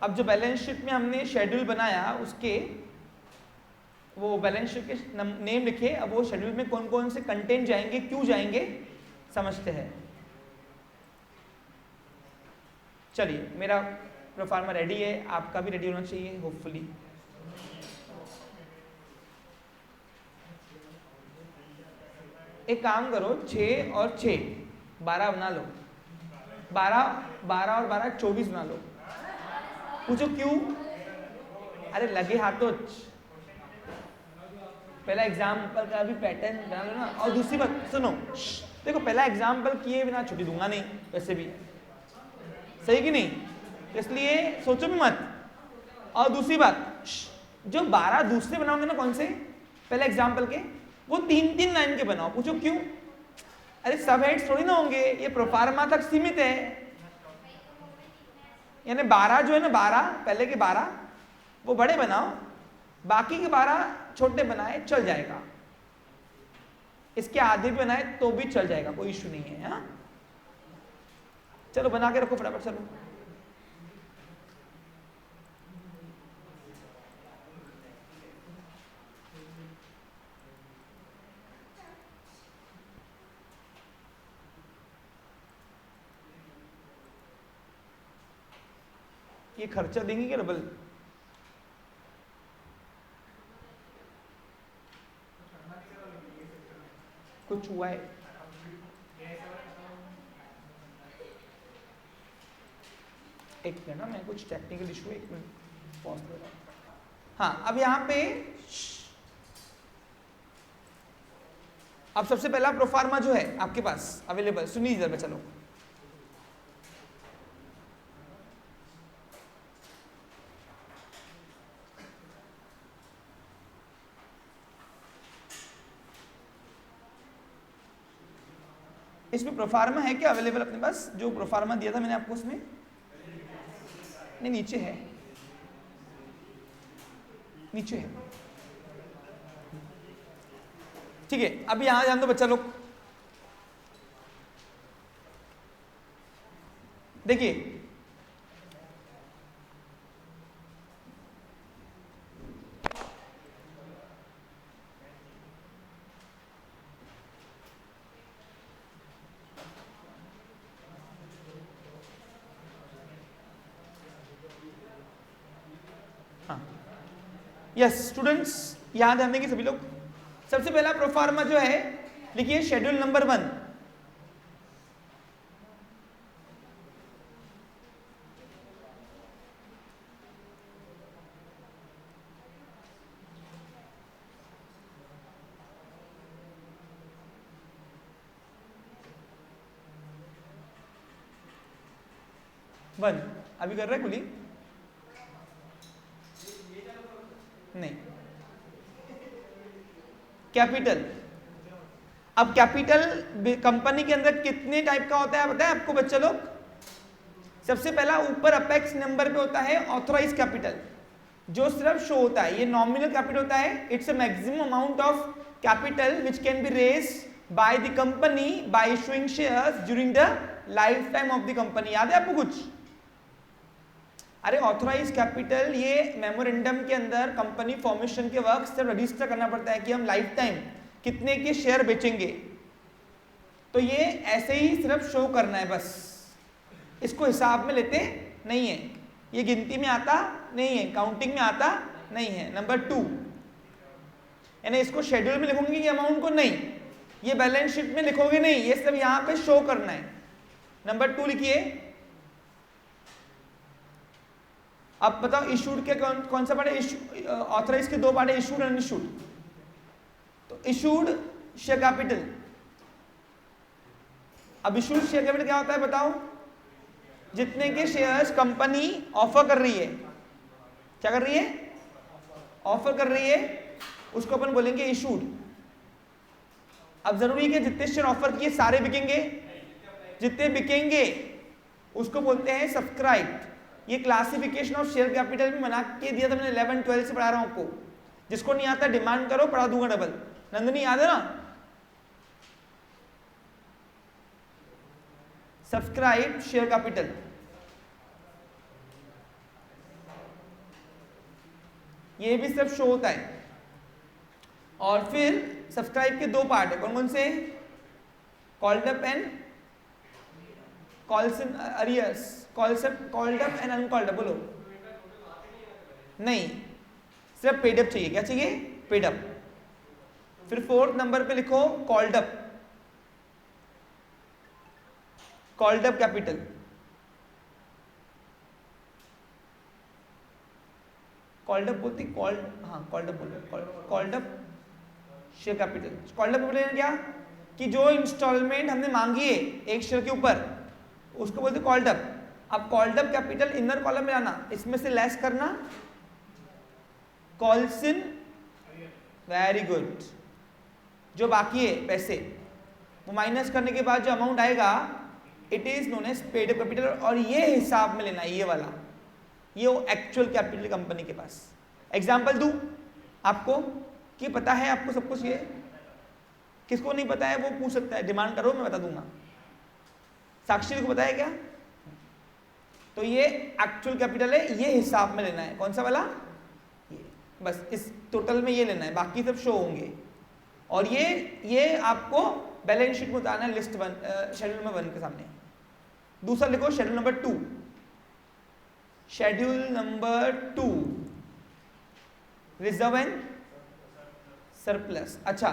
अब जो बैलेंस शीट में हमने शेड्यूल बनाया उसके वो बैलेंस शीट के नेम लिखे। अब वो शेड्यूल में कौन कौन से कंटेंट जाएंगे, क्यों जाएंगे, समझते हैं। चलिए, मेरा प्रोफार्मा रेडी है, आपका भी रेडी होना चाहिए होपफुली। एक काम करो, 6 और 6 12 बना लो। 12 और 12 24 बना लो। पूछो क्यों? अरे लगे हाथों, पहला एग्जाम्पल का भी पैटर्न बना लो ना। और दूसरी बात सुनो, देखो पहला एग्जाम्पल किए बिना छुट्टी दूंगा नहीं वैसे भी, सही कि नहीं? इसलिए सोचो भी मत। और दूसरी बात, जो 12 दूसरे बनाओगे ना, कौन से पहले एग्जाम्पल के, वो 3-3 लाइन के बनाओ। पूछो क्यों? अरे सब हेड्स थोड़ी ना होंगे, ये प्रोफार्मा तक सीमित है। यानी 12 जो है ना, 12 पहले के 12 वो बड़े बनाओ, बाकी के 12 छोटे बनाए चल जाएगा। इसके आधे भी बनाए तो भी चल जाएगा, कोई इश्यू नहीं है। हाँ चलो बना के रखो फटाफट। चलो ये खर्चा देंगे क्या डबल? कुछ हुआ है? एक मिनट ना, मैं कुछ टेक्निकल इशू है, एक मिनट पॉज कर रहा हूं। हाँ, अब यहां पे अब सबसे पहला प्रोफार्मा जो है आपके पास अवेलेबल, सुनिए इधर पे। चलो इसमें प्रोफार्मा है क्या अवेलेबल अपने पास? जो प्रोफार्मा दिया था मैंने आपको उसमें नहीं, नीचे है, नीचे है। ठीक है, अब यहां जान दो बच्चा लोग। देखिए यस स्टूडेंट्स, याद ध्यान देंगे सभी लोग। सबसे पहला प्रोफार्मा जो है लिखिए शेड्यूल नंबर 1। वन अभी कर रहे हैं कुली नहीं। कैपिटल, अब कैपिटल कंपनी के अंदर कितने टाइप का होता है पता है आपको बच्चे लोग? सबसे पहला ऊपर अपेक्स नंबर पे होता है ऑथराइज कैपिटल, जो सिर्फ शो होता है, ये नॉमिनल कैपिटल होता है। It's a maximum amount of capital which can be raised by the company by issuing shares during the life time of the company. याद है आपको कुछ? अरे ऑथराइज कैपिटल ये मेमोरेंडम के अंदर कंपनी फॉर्मेशन के वक्त सिर्फ रजिस्टर करना पड़ता है कि हम लाइफ टाइम कितने के शेयर बेचेंगे, तो ये ऐसे ही सिर्फ शो करना है बस, इसको हिसाब में लेते नहीं है, ये गिनती में आता नहीं है, काउंटिंग में आता नहीं है। नंबर 2, यानी इसको शेड्यूल में लिखोगे ये अमाउंट को नहीं, ये बैलेंस शीट में लिखोगे नहीं, ये सिर्फ यहां पे शो करना है। नंबर 2 लिखिए। अब बताओ इशूड के कौन सा पार्ट है? ऑथराइज के 2 पार्ट है, इशूड और अनइशूड। तो इशूड शेयर कैपिटल, अब इशूड शेयर कैपिटल क्या होता है बताओ? जितने के शेयर्स कंपनी ऑफर कर रही है, क्या कर रही है? ऑफर कर रही है, उसको अपन बोलेंगे इशूड। अब जरूरी है कि जितने शेयर ऑफर किए सारे बिकेंगे? जितने बिकेंगे उसको बोलते हैं सब्सक्राइब। ये क्लासिफिकेशन ऑफ शेयर कैपिटल में बना के दिया था मैंने, 11-12 से पढ़ा रहा हूं आपको। जिसको नहीं आता डिमांड करो, पढ़ा दूंगा डबल। नंदनी याद है ना? सब्सक्राइब शेयर कैपिटल, ये भी सिर्फ शो होता है। और फिर सब्सक्राइब के 2 पार्ट है, कौन कौन से? Called up and calls in arrears, called up and uncalled up. बोलो नहीं, सिर्फ पेड अप चाहिए। क्या चाहिए? Paid up. फिर 4th नंबर पे लिखो called up, called up capital. Called up बोलती, कॉल्ड, हाँ कॉल्ड अप बोलो, called up share capital. Called up capital क्या? कि जो इंस्टॉलमेंट हमने मांगी है एक शेयर के ऊपर, उसको बोलते कॉल्ड अप। अब called up capital inner column में लाना, इसमें से लेस करना, कॉल्स इन, वेरी गुड, जो बाकी है पैसे वो माइनस करने के बाद जो अमाउंट आएगा it is known as paid up capital. और ये हिसाब में लेना है, ये वाला, ये वो एक्चुअल कैपिटल कंपनी के पास। एग्जांपल दूं आपको कि पता है आपको सब कुछ? ये किसको नहीं पता है वो पूछ सकता है, डिमांड करो मैं बता दूंगा। साक्षी को पता है क्या? तो ये एक्चुअल कैपिटल है, ये हिसाब में लेना है। कौन सा वाला? ये, बस इस टोटल में ये लेना है, बाकी सब शो होंगे। और ये आपको बैलेंस शीट में उतारना है, लिस्ट 1 शेड्यूल नंबर 1 के सामने। दूसरा लिखो schedule number 2, schedule number 2 reserve and surplus. अच्छा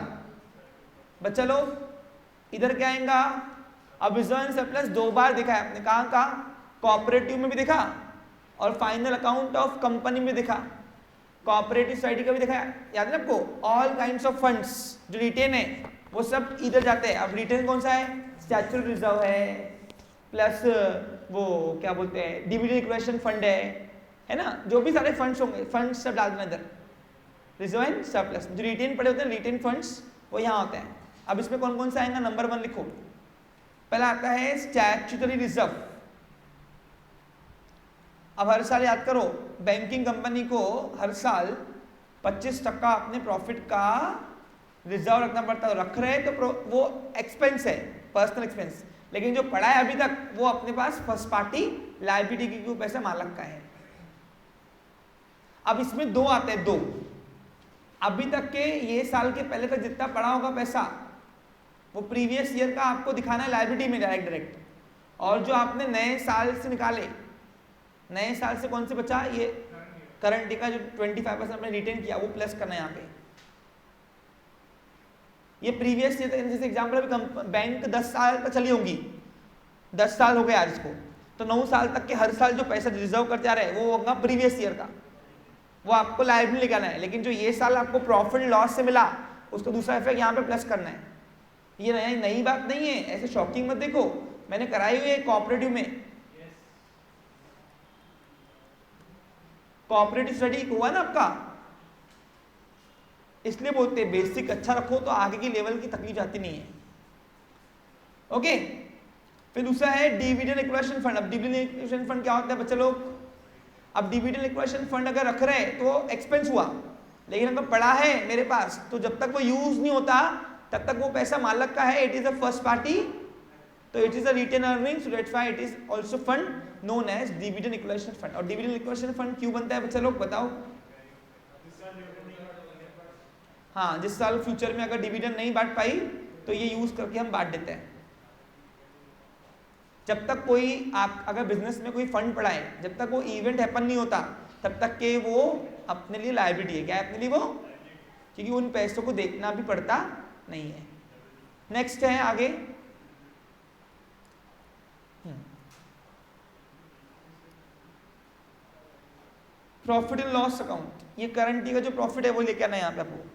बच्चा लोग इधर क्या आएगा? अब रिजर्व एंड सरप्लस 2 बार दिखा है आपने, कहाँ कहाँ? कोऑपरेटिव में भी दिखा और फाइनल अकाउंट ऑफ कंपनी में दिखा, कोऑपरेटिव सोसाइटी का भी दिखा। याद है आपको? ऑल काइंड्स ऑफ फंड्स जो रिटेन है वो सब इधर जाते हैं। अब रिटेन कौन सा है? स्टैट्यूटरी रिजर्व है, प्लस वो क्या बोलते हैं डिविडेंड इक्वेशन फंड है ना? जो भी सारे फंड्स होंगे, फंड्स सब डाल देना इधर, रिजर्व एंड सरप्लस। जो रिटेन पड़े होते हैं, रिटेन फंड्स, वो यहाँ होते हैं। अब इसमें कौन कौन सा आएगा? नंबर 1 लिखो। पहला आता है स्टैट्यूटरी रिजर्व। अब हर साल याद करो, बैंकिंग कंपनी को हर साल 25% अपने प्रॉफिट का रिजर्व रखना पड़ता है। रख रहे तो वो एक्सपेंस है, पर्सनल एक्सपेंस, लेकिन जो पड़ा है अभी तक वो अपने पास फर्स्ट पार्टी लायबिलिटी की पैसा मालक का है। अब इसमें 2 आते हैं, 2 अभी तक के, ये साल के पहले तक जितना पड़ा होगा पैसा वो प्रीवियस ईयर का आपको दिखाना है लायबिलिटी में डायरेक्ट। और जो आपने नए साल से निकाले, नए साल से कौन से बचा? ये करंट का जो 25% आपने रिटेन किया वो प्लस करना है यहाँ पे। ये प्रीवियस ईयर, जैसे एग्जाम्पल अभी बैंक 10 साल तक चली होंगी, 10 साल हो गए आज इसको, तो 9 साल तक के हर साल जो पैसा रिजर्व करते आ रहे हैं वो होगा प्रीवियस ईयर का, वो आपको लायबिलिटी लेके आना है। लेकिन जो ये साल आपको प्रॉफिट लॉस से मिला उसका दूसरा इफेक्ट यहाँ पे प्लस करना है। ये नई बात नहीं है, ऐसे शॉकिंग मत देखो, मैंने कराई हुई है कोऑपरेटिव में, कोऑपरेटिव स्टडी हुआ ना आपका, इसलिए बोलते हैं बेसिक अच्छा रखो तो आगे की लेवल की तकलीफ आती नहीं है। ओके, फिर दूसरा है डिविडेंड इक्वेशन फंड। अब डिविडेंड इक्वेशन फंड क्या होता है बच्चे लोग? अब डिविडेंड इक्वेशन फंड अगर रख रहे हैं तो एक्सपेंस हुआ, लेकिन अगर पड़ा है मेरे पास तो जब तक वो यूज नहीं होता तब तक वो पैसा मालक का है, it is a first party, तो it is a retained earning, so that's why it is also fund known as dividend equation fund. और डिविडेंड इक्वेशन फंड क्यों बनता है बच्चे लोग बताओ? हाँ, जिस साल फ्यूचर में अगर डिविडेंड नहीं बांट पाई तो ये यूज करके हम बांट देते हैं। जब तक कोई आप अगर बिजनेस में कोई फंड पड़ा है, जब तक वो इवेंट हैपन नहीं होता तब तक के वो अपने लिए लायबिलिटी है। क्या है अपने लिए वो? क्योंकि उन पैसों को देखना भी पड़ता नहीं है। नेक्स्ट है आगे प्रॉफिट एंड लॉस अकाउंट। ये करंट ईयर का जो प्रॉफिट है वो लेके आना है यहाँ पे आपको।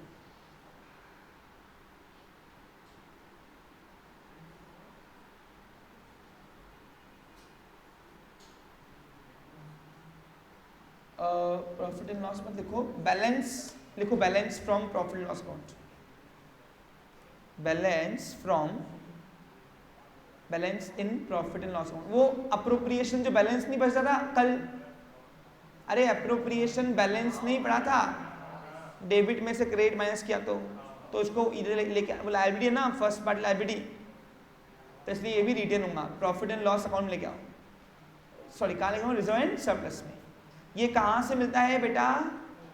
प्रॉफिट एंड लॉस मत लिखो, बैलेंस लिखो, balance from profit and loss account, balance from, balance in profit and loss account. वो अप्रोप्रिएशन जो बैलेंस नहीं बचा था कल, अरे अप्रोप्रिएशन बैलेंस नहीं पड़ा था, डेबिट में से क्रेडिट माइनस किया तो इसको इधर लेके, वो लायबिलिटी है ना, फर्स्ट पार्टी लायबिलिटी, तो इसलिए ये भी रिटेन होगा। प्रॉफिट एंड लॉस अकाउंट में लेके आओ, सॉरी कहाँ लेके आओ? रिजर्व एंड सरप्लस में। ये कहाँ से मिलता है बेटा?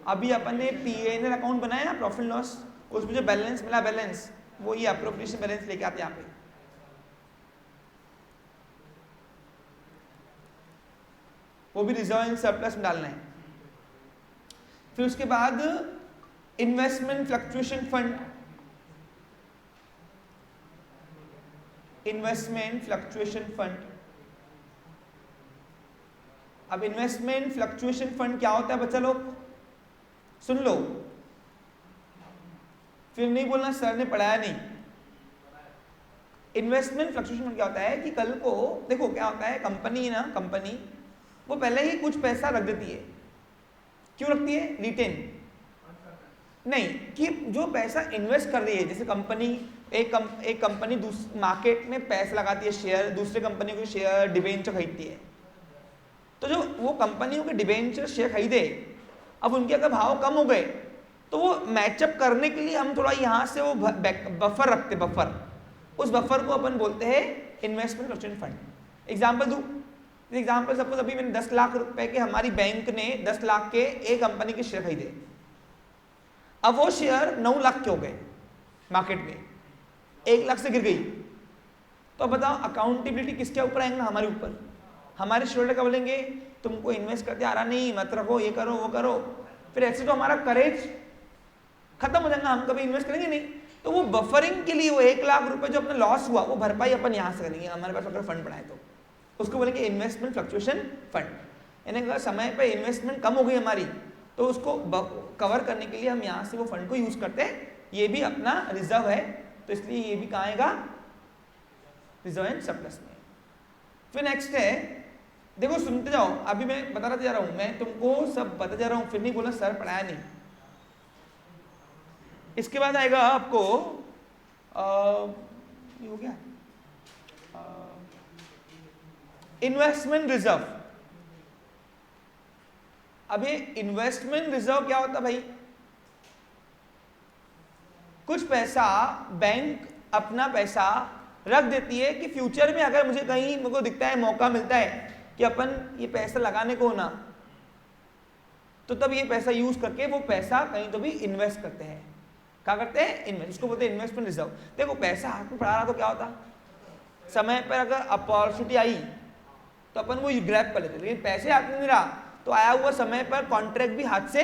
अभी अपन ने P&L अकाउंट बनाया प्रॉफिट लॉस, उसमें जो बैलेंस मिला, बैलेंस वो ये अप्रोप्रिएशन बैलेंस लेके आते हैं यहाँ पे। वो भी रिजर्व एंड सरप्लस में डालना है। फिर उसके बाद investment fluctuation fund, investment fluctuation fund. अब इन्वेस्टमेंट फ्लक्चुएशन फंड क्या होता है बच्चा लोग? सुन लो, फिर नहीं बोलना सर ने पढ़ाया नहीं। इन्वेस्टमेंट फ्लक्चुएशन फंड क्या होता है कि कल को देखो क्या होता है, कंपनी ना, कंपनी वो पहले ही कुछ पैसा रख देती है। क्यों रखती है? रिटेन नहीं, कि जो पैसा इन्वेस्ट कर रही है, जैसे कंपनी एक कंपनी मार्केट में पैसा लगाती है, शेयर, दूसरे कंपनी को शेयर डिबेंचर खरीदती है, तो जो वो कंपनियों के डिबेंचर शेयर खरीदे, अब उनके अगर भाव कम हो गए तो वो मैचअप करने के लिए हम थोड़ा यहाँ से वो बफर रखते, बफर, उस बफर को अपन बोलते हैं इन्वेस्टमेंट फ्लक्चुएशन फंड। एग्जाम्पल दूँ, एग्जाम्पल सपोज अभी मैंने 10 लाख रुपए के, हमारी बैंक ने 10 लाख के एक कंपनी के शेयर खरीदे, अब वो शेयर 9 लाख के हो गए मार्केट में, 1 लाख से गिर गई, तो बताओ अकाउंटेबिलिटी किसके ऊपर आएगा? हमारे ऊपर। हमारे शेयर का बोलेंगे तुमको इन्वेस्ट करते आ रहा नहीं, मत रखो, ये करो वो करो, फिर ऐसे तो हमारा करेज खत्म हो जाएगा, हम कभी इन्वेस्ट करेंगे नहीं। तो वो बफरिंग के लिए वो 1 लाख रुपए जो अपना लॉस हुआ वो भरपाई अपन यहाँ से करेंगे, हमारे पास अगर फंड बनाए तो उसको बोलेंगे इन्वेस्टमेंट फ्लक्चुएशन फंड। यानी अगर समय पे इन्वेस्टमेंट कम हो गई हमारी तो उसको कवर करने के लिए हम यहाँ से वो फंड को यूज करते हैं। ये भी अपना रिजर्व है, तो इसलिए ये भी कहाँ आएगा? रिजर्व एंड सरप्लस में। फिर नेक्स्ट है, देखो सुनते जाओ, अभी मैं बताना जा रहा हूं, मैं तुमको सब बता जा रहा हूं, फिर नहीं बोला सर पढ़ाया नहीं। इसके बाद आएगा आपको ये हो गया इन्वेस्टमेंट रिजर्व। अब ये इन्वेस्टमेंट रिजर्व क्या होता भाई? कुछ पैसा बैंक अपना पैसा रख देती है कि फ्यूचर में अगर मुझे कहीं मेरे को दिखता है, मौका मिलता है कि अपन ये पैसा लगाने को ना, तो तब ये पैसा यूज करके वो पैसा कहीं तो भी इन्वेस्ट करते हैं। क्या करते हैं? इन्वेस्ट, इसको बोलते हैं इन्वेस्टमेंट रिजर्व। देखो पैसा हाथ में पड़ा रहा तो क्या होता, समय पर अगर अपॉर्चुनिटी आई तो अपन वो ग्रैब कर लेते, लेकिन पैसे हाथ में नहीं रहा तो आया हुआ समय पर कॉन्ट्रैक्ट भी हाथ से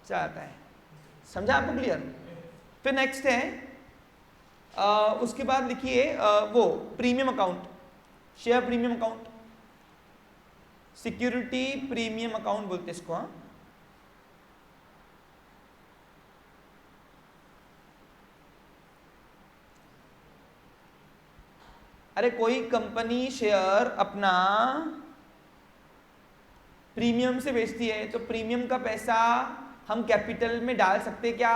जाता है। समझा आपको क्लियर? फिर नेक्स्ट है उसके बाद लिखिए वो premium account, share premium account, security premium account बोलते हैं इसको। हाँ, अरे कोई कंपनी शेयर अपना प्रीमियम से बेचती है तो प्रीमियम का पैसा हम कैपिटल में डाल सकते क्या?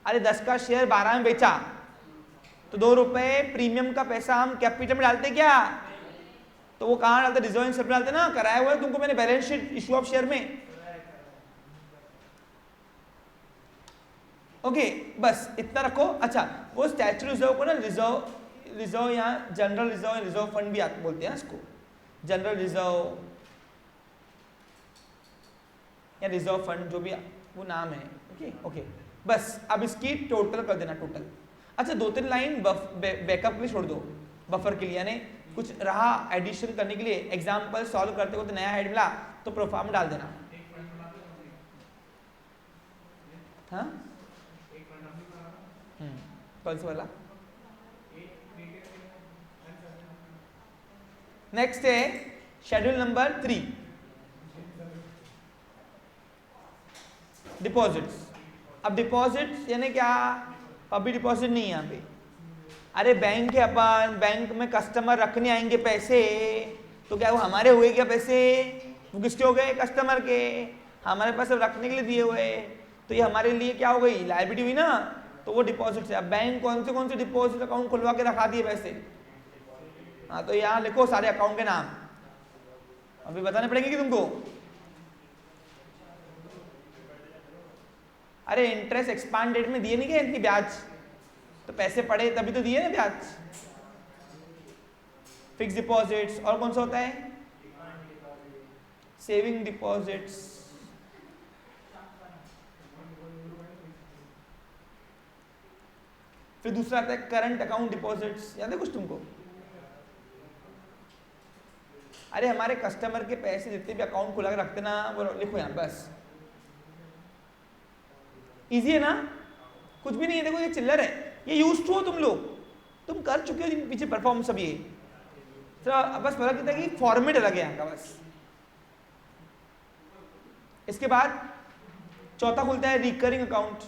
अरे 10 का शेयर 12 में बेचा तो 2 रुपए प्रीमियम का पैसा हम कैपिटल में डालते क्या? तो वो कहां डालते? रिजर्व एंड सरप्लस डालते ना। कराया हुआ है तुमको मैंने balance sheet issue of share में। ओके, बस इतना रखो। अच्छा, वो स्टैच्यूटरी रिजर्व को ना रिजर्व यहाँ जनरल रिजर्व फंड भी बोलते हैं इसको, जनरल रिजर्व या रिजर्व फंड, जो भी वो नाम है। ओके ओके, बस अब इसकी टोटल कर देना, टोटल। अच्छा, 2-3 लाइन बैकअप के लिए छोड़ दो, बफर के लिए, यानी कुछ रहा एडिशन करने के लिए, एग्जाम्पल सॉल्व करते हो तो नया हेड मिला तो प्रोफार्म डाल देना। हाँ, कौन सा वाला? नेक्स्ट है शेड्यूल नंबर 3, डिपॉजिट्स। अब डिपॉजिट्स यानी क्या? पब्लिक डिपॉजिट नहीं है यहाँ पे। अरे बैंक है अपन, बैंक में कस्टमर रखने आएंगे पैसे, तो क्या वो हमारे हुए क्या पैसे? वो किसके हो गए? कस्टमर के। हमारे पास सब रखने के लिए दिए हुए, तो ये हमारे लिए क्या हो गई? लायबिलिटी हुई ना, तो वो डिपॉजिट है। अब बैंक कौन से डिपॉजिट अकाउंट खुलवा के रखा दिए पैसे? हाँ, तो यहाँ लिखो सारे अकाउंट के नाम, अभी बताने पड़ेंगे कि तुमको। अरे इंटरेस्ट एक्सपांड डेट में दिए नहीं क्या इनकी ब्याज? तो पैसे पड़े तभी तो दिए ना ब्याज। फिक्स डिपॉजिट्स, और कौन सा होता है? सेविंग डिपॉजिट्स, फिर दूसरा आता है करंट अकाउंट डिपॉजिट्स। याद है कुछ तुमको? अरे हमारे कस्टमर के पैसे जितने भी अकाउंट खुला के रखते ना, वो लिखो यहाँ, बस। इजी है ना? कुछ भी नहीं है। देखो ये चिल्लर है, ये यूज टू हो तुम लोग, तुम कर चुके हो पीछे परफॉर्म सब। ये बस फर्क इतना कि फॉर्मेट अलग है यहाँ का, बस। इसके बाद चौथा खुलता है रिकरिंग अकाउंट,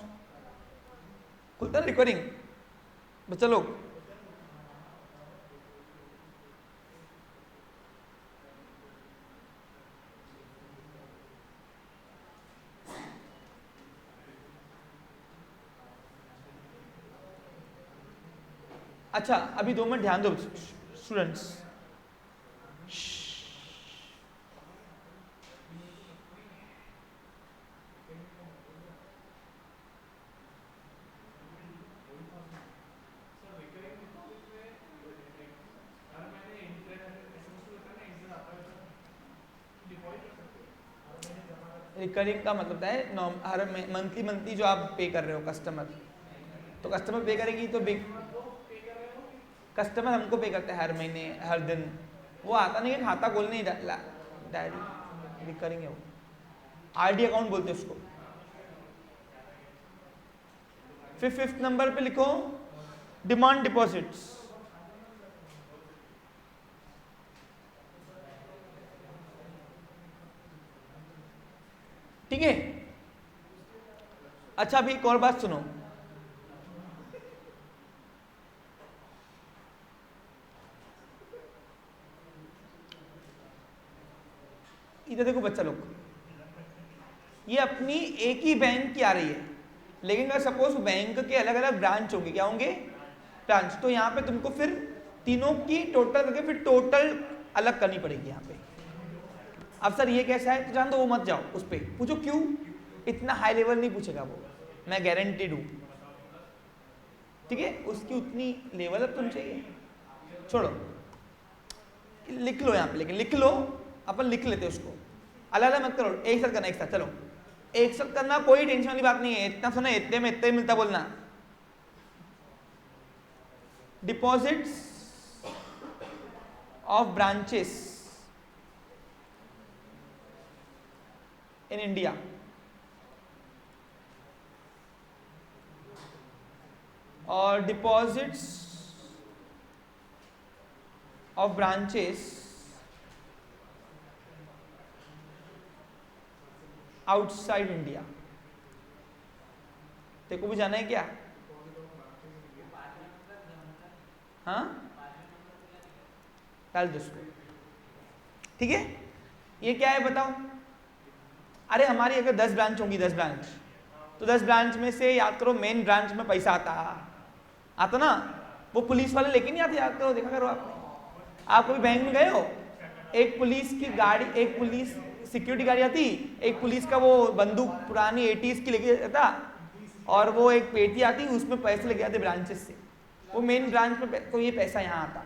खुलता है रिकरिंग। बच्चा लोग, अच्छा अभी 2 मिनट ध्यान दो स्टूडेंट्स। रिकरिंग का मतलब है हर मंथली जो आप पे कर रहे हो कस्टमर, तो कस्टमर पे करेगी तो कस्टमर हमको पे करता है हर महीने हर दिन। वो आता नहीं है खाता खोलने, डायरेक्ट रिकरिंग है वो। आरडी अकाउंट बोलते हैं उसको। फिर 5th नंबर पे लिखो डिमांड डिपॉजिट्स। ठीक है? अच्छा अभी एक और बात सुनो, इधर देखो बच्चा लोग, ये अपनी एक ही बैंक की आ रही है, लेकिन अगर सपोज बैंक के अलग अलग ब्रांच होंगे, क्या होंगे? ब्रांच। तो यहाँ पे तुमको फिर तीनों की टोटल करके फिर टोटल अलग करनी पड़ेगी यहाँ पे। अब सर ये कैसा है? तो जान दो, वो मत जाओ उस पर पूछो क्यों, इतना हाई लेवल नहीं पूछेगा वो, मैं गारंटीड हूँ। ठीक है? उसकी उतनी लेवल अब तुम चाहिए, छोड़ो, लिख लो यहाँ पे, लेकिन लिख लो, अपन लिख लेते उसको, अलग अलग मत करो, एक साथ करना, एक साथ। चलो एक साथ करना, कोई टेंशन वाली बात नहीं है। इतना सुना, इतने में इतना ही मिलता बोलना। Deposits of branches in India. और deposits of branches outside India. तेको भी जाना है क्या? हाँ, डाल दो उसको। ठीक है, ये क्या है बताओ? अरे हमारी अगर 10 ब्रांच होंगी, 10 ब्रांच, तो 10 ब्रांच में से याद करो मेन ब्रांच में पैसा आता ना, वो पुलिस वाले लेके नहीं आते, याद करो, देखा करो आपने। आप कभी बैंक में गए हो? एक पुलिस की गाड़ी, एक पुलिस सिक्योरिटी गाड़ी आती, एक पुलिस का वो बंदूक पुरानी 80s की लेके आता, और वो एक पेटी आती, उसमें पैसे लेके आते ब्रांचेस से। वो मेन ब्रांच में तो ये पैसा यहाँ आता।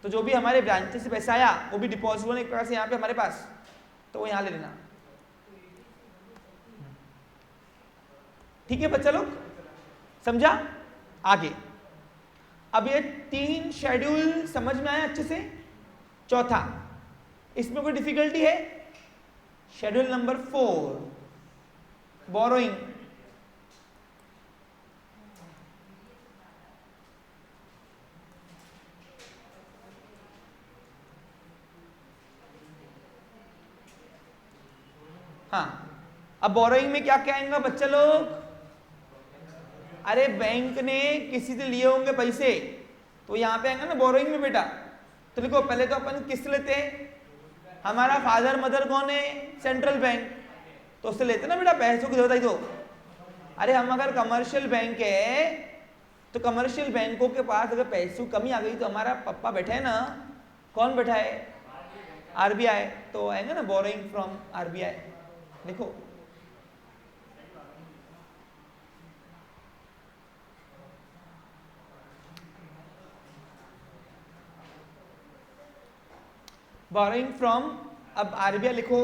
तो जो भी हमारे ब्रांचेस से पैसा आया वो भी डिपॉजिट होने एक प्रकार से यहाँ पे हमारे पास, तो वो यहाँ ले लेना। ठीक है बच्चा लोग, समझा? आगे अब ये 3 शेड्यूल समझ में आया अच्छे से? चौथा, इसमें कोई डिफिकल्टी है? Schedule number 4, borrowing. हाँ, अब बोरोइंग में क्या क्या आएगा बच्चा लोग? अरे बैंक ने किसी से लिए होंगे पैसे, तो यहाँ पे आएगा ना बोरोइंग में बेटा। तो देखो पहले तो अपन किससे लेते हैं? हमारा फादर मदर कौन है? सेंट्रल बैंक, तो उससे लेते ना बेटा, पैसों की जरूरत आई तो। अरे हम अगर कमर्शियल बैंक है, तो कमर्शियल बैंकों के पास अगर पैसों कमी आ गई, तो हमारा पप्पा बैठा है ना, कौन बैठा है? आरबीआई, तो आएगा ना बोरोइंग फ्रॉम आरबीआई। देखो बोरोइंग फ्रॉम, अब आरबीआई लिखो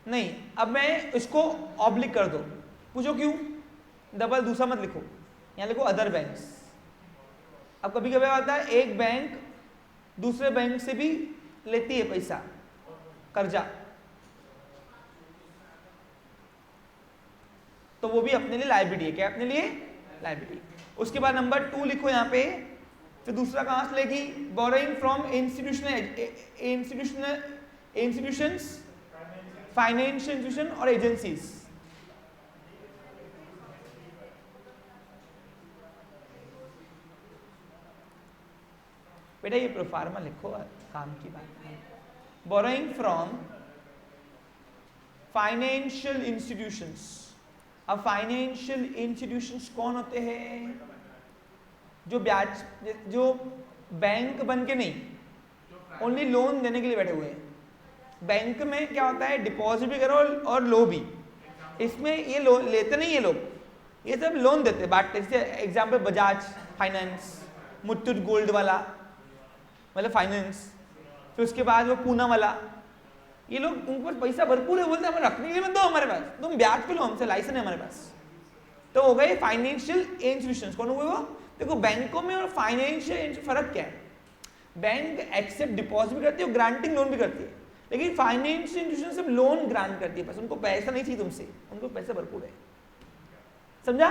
नहीं, अब मैं इसको ऑब्लिक कर दो। पूछो क्यों? डबल दूसरा मत लिखो, यहाँ लिखो अदर बैंक्स। अब कभी कभी आता है एक बैंक दूसरे बैंक से भी लेती है पैसा, कर्जा, तो वो भी अपने लिए लायबिलिटी है। क्या अपने लिए? लायबिलिटी। उसके बाद नंबर 2 लिखो यहाँ पे। फिर दूसरा कहां से लेगी? Borrowing from institutions, financial institution और एजेंसीज। बेटा ये प्रोफार्मा लिखो, काम की बात है। Borrowing from financial institutions. अब फाइनेंशियल इंस्टीट्यूशंस कौन होते हैं? जो ब्याज, जो बैंक बन के नहीं, ओनली लोन देने के लिए बैठे हुए हैं। बैंक में क्या होता है? डिपॉजिट भी करो और लो भी। इसमें ये लोन लेते नहीं ये लोग, ये सब लोन देते, बांटते। जैसे example Bajaj finance, Muthoot gold वाला मतलब फाइनेंस, फिर उसके बाद वो पूना वाला, ये लोग उनके पास पैसा भरपूर है, बोलते हैं हमें रखने के लिए दो, हमारे पास तुम ब्याज पे लो हमसे, लाइसेंस है हमारे पास। तो हो गए फाइनेंशियल इंस्टीट्यूशंस। कौन हुए वो? देखो बैंकों में और फाइनेंशियल फर्क क्या है? बैंक एक्सेप्ट डिपॉजिट भी करती है और ग्रांटिंग लोन भी करती है, लेकिन फाइनेंशियल इंस्टीट्यूशन सिर्फ लोन ग्रांट करती है, बस उनको पैसा नहीं चाहिए तुमसे, उनको पैसा भरपूर है। समझा?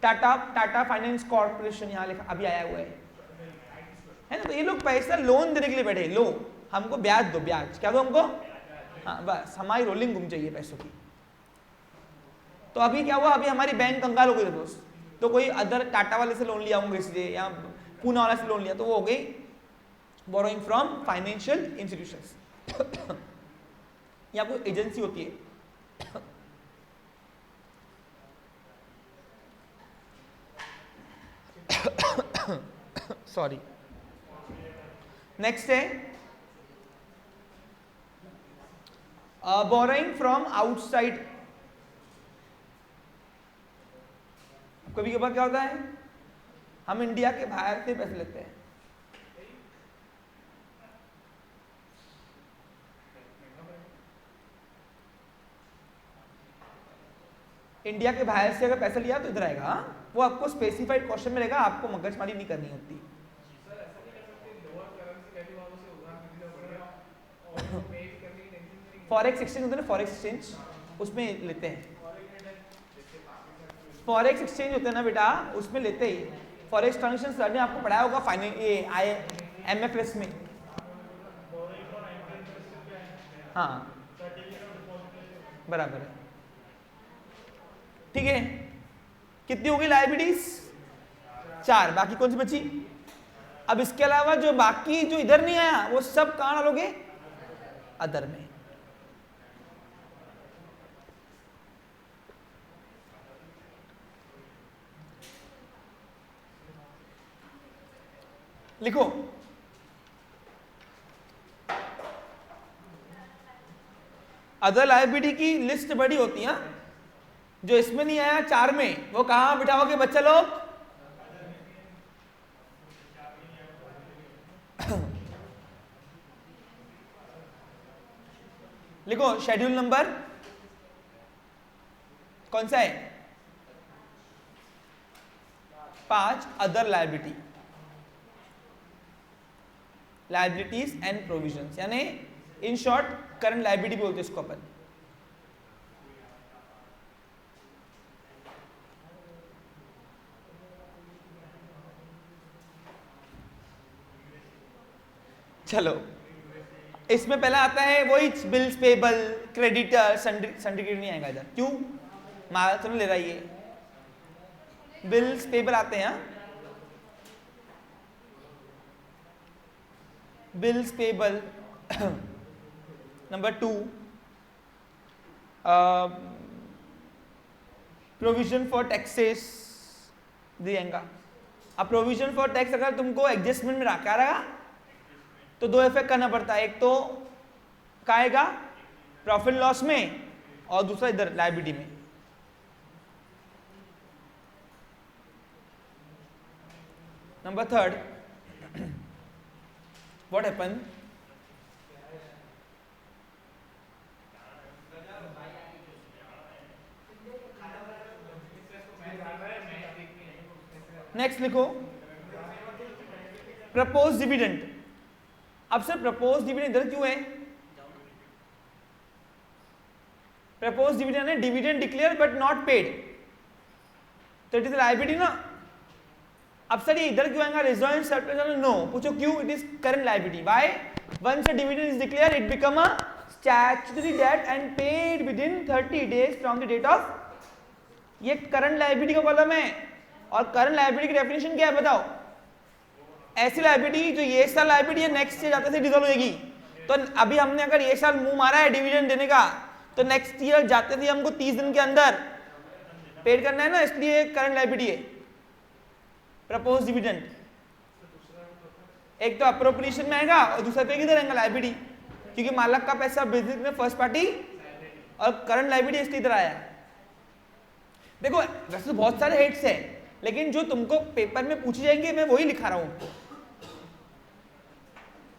टाटा फाइनेंस कॉर्पोरेशन यहाँ लिखा अभी आया हुआ है ना। तो ये लोग पैसा लोन देने के लिए बैठे, लो हमको ब्याज दो, ब्याज क्या दो हमको? हाँ बस हमारी रोलिंग घूम चाहिए पैसों की। तो अभी क्या हुआ? अभी हमारी बैंक कंगाल हो गई दोस्त, तो कोई अदर टाटा वाले से लोन लिया होंगे इसलिए, या पूना वाला से लोन लिया, तो वो हो गई बोरोइंग फ्रॉम फाइनेंशियल इंस्टीट्यूशंस या कोई एजेंसी होती है। सॉरी। नेक्स्ट है बोरोइंग फ्रॉम आउटसाइड। कभी कभार क्या होता है, हम इंडिया के बाहर से पैसे लेते हैं। इंडिया के बाहर से अगर पैसा लिया तो इधर आएगा, वो आपको स्पेसिफाइड क्वेश्चन में रहेगा, आपको मगजमारी नहीं करनी होती। फॉरेक्स एक्सचेंज होता है ना, फॉरेक्स एक्सचेंज, उसमें लेते हैं। फॉरेक्स एक्सचेंज होता है ना बेटा, उसमें लेते ही। फॉरेक्स ट्रांजेक्शन सर ने आपको पढ़ाया होगा फाइनल ये आए MFS में। हाँ बराबर है, ठीक है। कितनी होगी लायबिलिटीज? 4, बाकी कौन सी बची? अब इसके अलावा जो बाकी जो इधर नहीं आया वो सब कहां डालोगे? अदर में। लिखो अदर लायबिलिटी की लिस्ट बड़ी होती है, जो इसमें नहीं आया 4 में वो कहां बिठाओगे बच्चा लोग? लिखो शेड्यूल नंबर कौन सा है? 5, other liability, liabilities and provisions, यानी इन शॉर्ट करंट लायबिलिटी बोलते हैं इसको अपन। चलो इसमें पहला आता है वही बिल्स पेबल, क्रेडिटर, सिंडिकेट नहीं आएगा इधर, क्यों? मारा तो नहीं ले रहा ये, बिल्स पेबल आते हैं। Bills payable number 2, provision for taxes दिएगा। अब प्रोविजन फॉर टैक्स अगर तुमको एडजस्टमेंट में रखा रहा तो 2 इफेक्ट करना पड़ता है, एक तो क्या आएगा प्रॉफिट लॉस में, और दूसरा इधर लायबिलिटी में। Number 3, what happen? नेक्स्ट लिखो प्रपोज डिविडेंड। अब सर प्रपोज डिविडेंड इधर क्यों है? प्रपोज डिविडेंड है dividend declare but not paid, तो इट इज लायबिलिटी ना। अब सर ये इधर क्यों आएगा? रिजॉइंट सरप्लस? नो, पूछो क्यों? It is current liability. Why? Once a dividend is declare it become a statutory debt and paid within 30 days from the date of. ये करंट लायबिलिटी का कॉलम है, और करंट लायबिलिटी की definition क्या है बताओ? ऐसी लायबिलिटी जो ये साल लायबिलिटी है नेक्स्ट ईयर जाते से डिसॉल्व होगी। तो अभी हमने अगर ये साल मुंह मारा है डिविडेंड देने का, तो नेक्स्ट ईयर जाते थे हमको 30 दिन के अंदर पेड करना है ना, इसलिए करंट लायबिलिटी है प्रपोज डिविडेंड। एक तो अप्रोप्रिएशन में आएगा और दूसरा पे किधर आएगा? लायबिलिटी, क्योंकि मालक का पैसा बिजनेस में फर्स्ट पार्टी, और करंट लायबिलिटी इसलिए इधर आया। देखो वैसे तो बहुत सारे हेड्स है, लेकिन जो तुमको पेपर में पूछे जाएंगे मैं वही लिखा रहा हूं।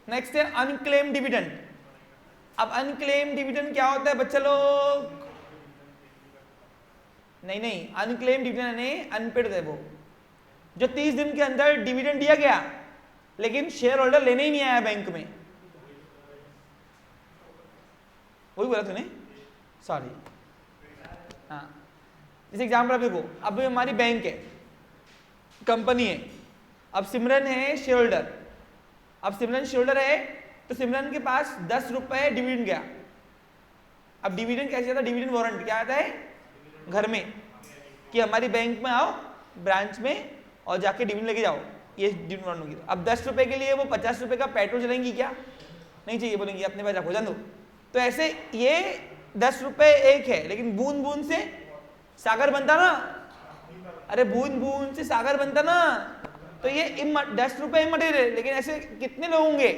नेक्स्ट है अनक्लेम डिविडेंड। अब अनक्लेम डिविडेंड क्या होता है बच्चा लोग? नहीं, अनक्लेम डिविडेंड यानी अनपेड है वो, जो 30 दिन के अंदर डिविडेंड दिया गया लेकिन शेयर होल्डर लेने ही नहीं आया बैंक में। वही बोला तूने, सॉरी। हाँ, जैसे एग्जाम्पल आप देखो, अब हमारी बैंक है, कंपनी है, अब सिमरन है शेयर होल्डर। अब सिमरन शेयर होल्डर है तो सिमरन के पास 10 रुपए डिविडेंड गया। अब डिविडेंड कैसे आता है? डिविडेंड वारंट क्या आता है? घर में कि हमारी बैंक में आओ ब्रांच में और जाके डिविडेंड लेके जाओ, ये डिविडेंड वारंट होगी। अब 10 रुपए के लिए वो 50 रुपए का पेट्रोल चलेंगी क्या? नहीं चाहिए, बोलेंगे अपने पास रखो, जान दो। तो ऐसे ये 10 रुपए एक है, लेकिन बूंद बूंद से सागर बनता ना। अरे बूंद बूंद से सागर बनता ना, तो ये 10 रुपए इमटेरियल है, लेकिन ऐसे कितने लोग होंगे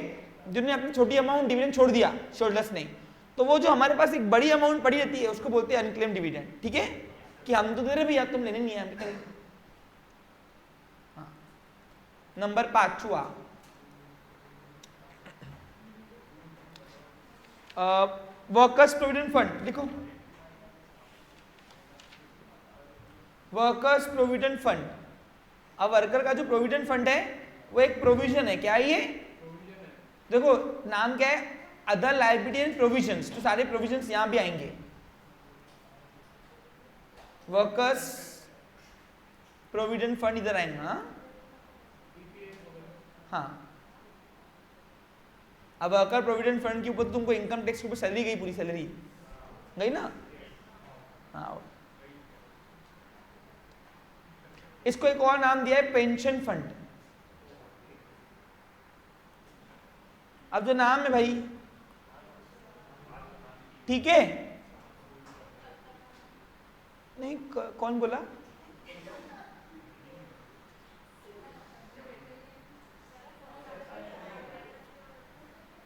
जिन्होंने अपनी छोटी अमाउंट डिविडेंड छोड़ दिया, शेयरहोल्डर्स ने। तो वो जो हमारे पास एक बड़ी अमाउंट पड़ी रहती है उसको बोलते हैं अनक्लेम डिविडेंड। ठीक है, कि हम तो दे रहे भैया, तुम लेने नहीं आए। हाँ। Number 5 workers provident fund. लिखो वर्कर्स प्रोविडेंट फंड। अब वर्कर का जो प्रोविडेंट फंड है वो एक प्रोविजन है। क्या है ये? देखो नाम क्या है? अदर लायबिलिटी एंड प्रोविजंस, तो सारे प्रोविजंस यहां भी आएंगे। वर्कर्स प्रोविडेंट फंड इधर आएंगे। हाँ, अब वर्कर प्रोविडेंट फंड के ऊपर तुमको इनकम टैक्स के ऊपर सैलरी गई, पूरी सैलरी गई ना। हाँ, इसको एक और नाम दिया है पेंशन फंड। अब जो नाम है भाई, ठीक है, नहीं कौन बोला?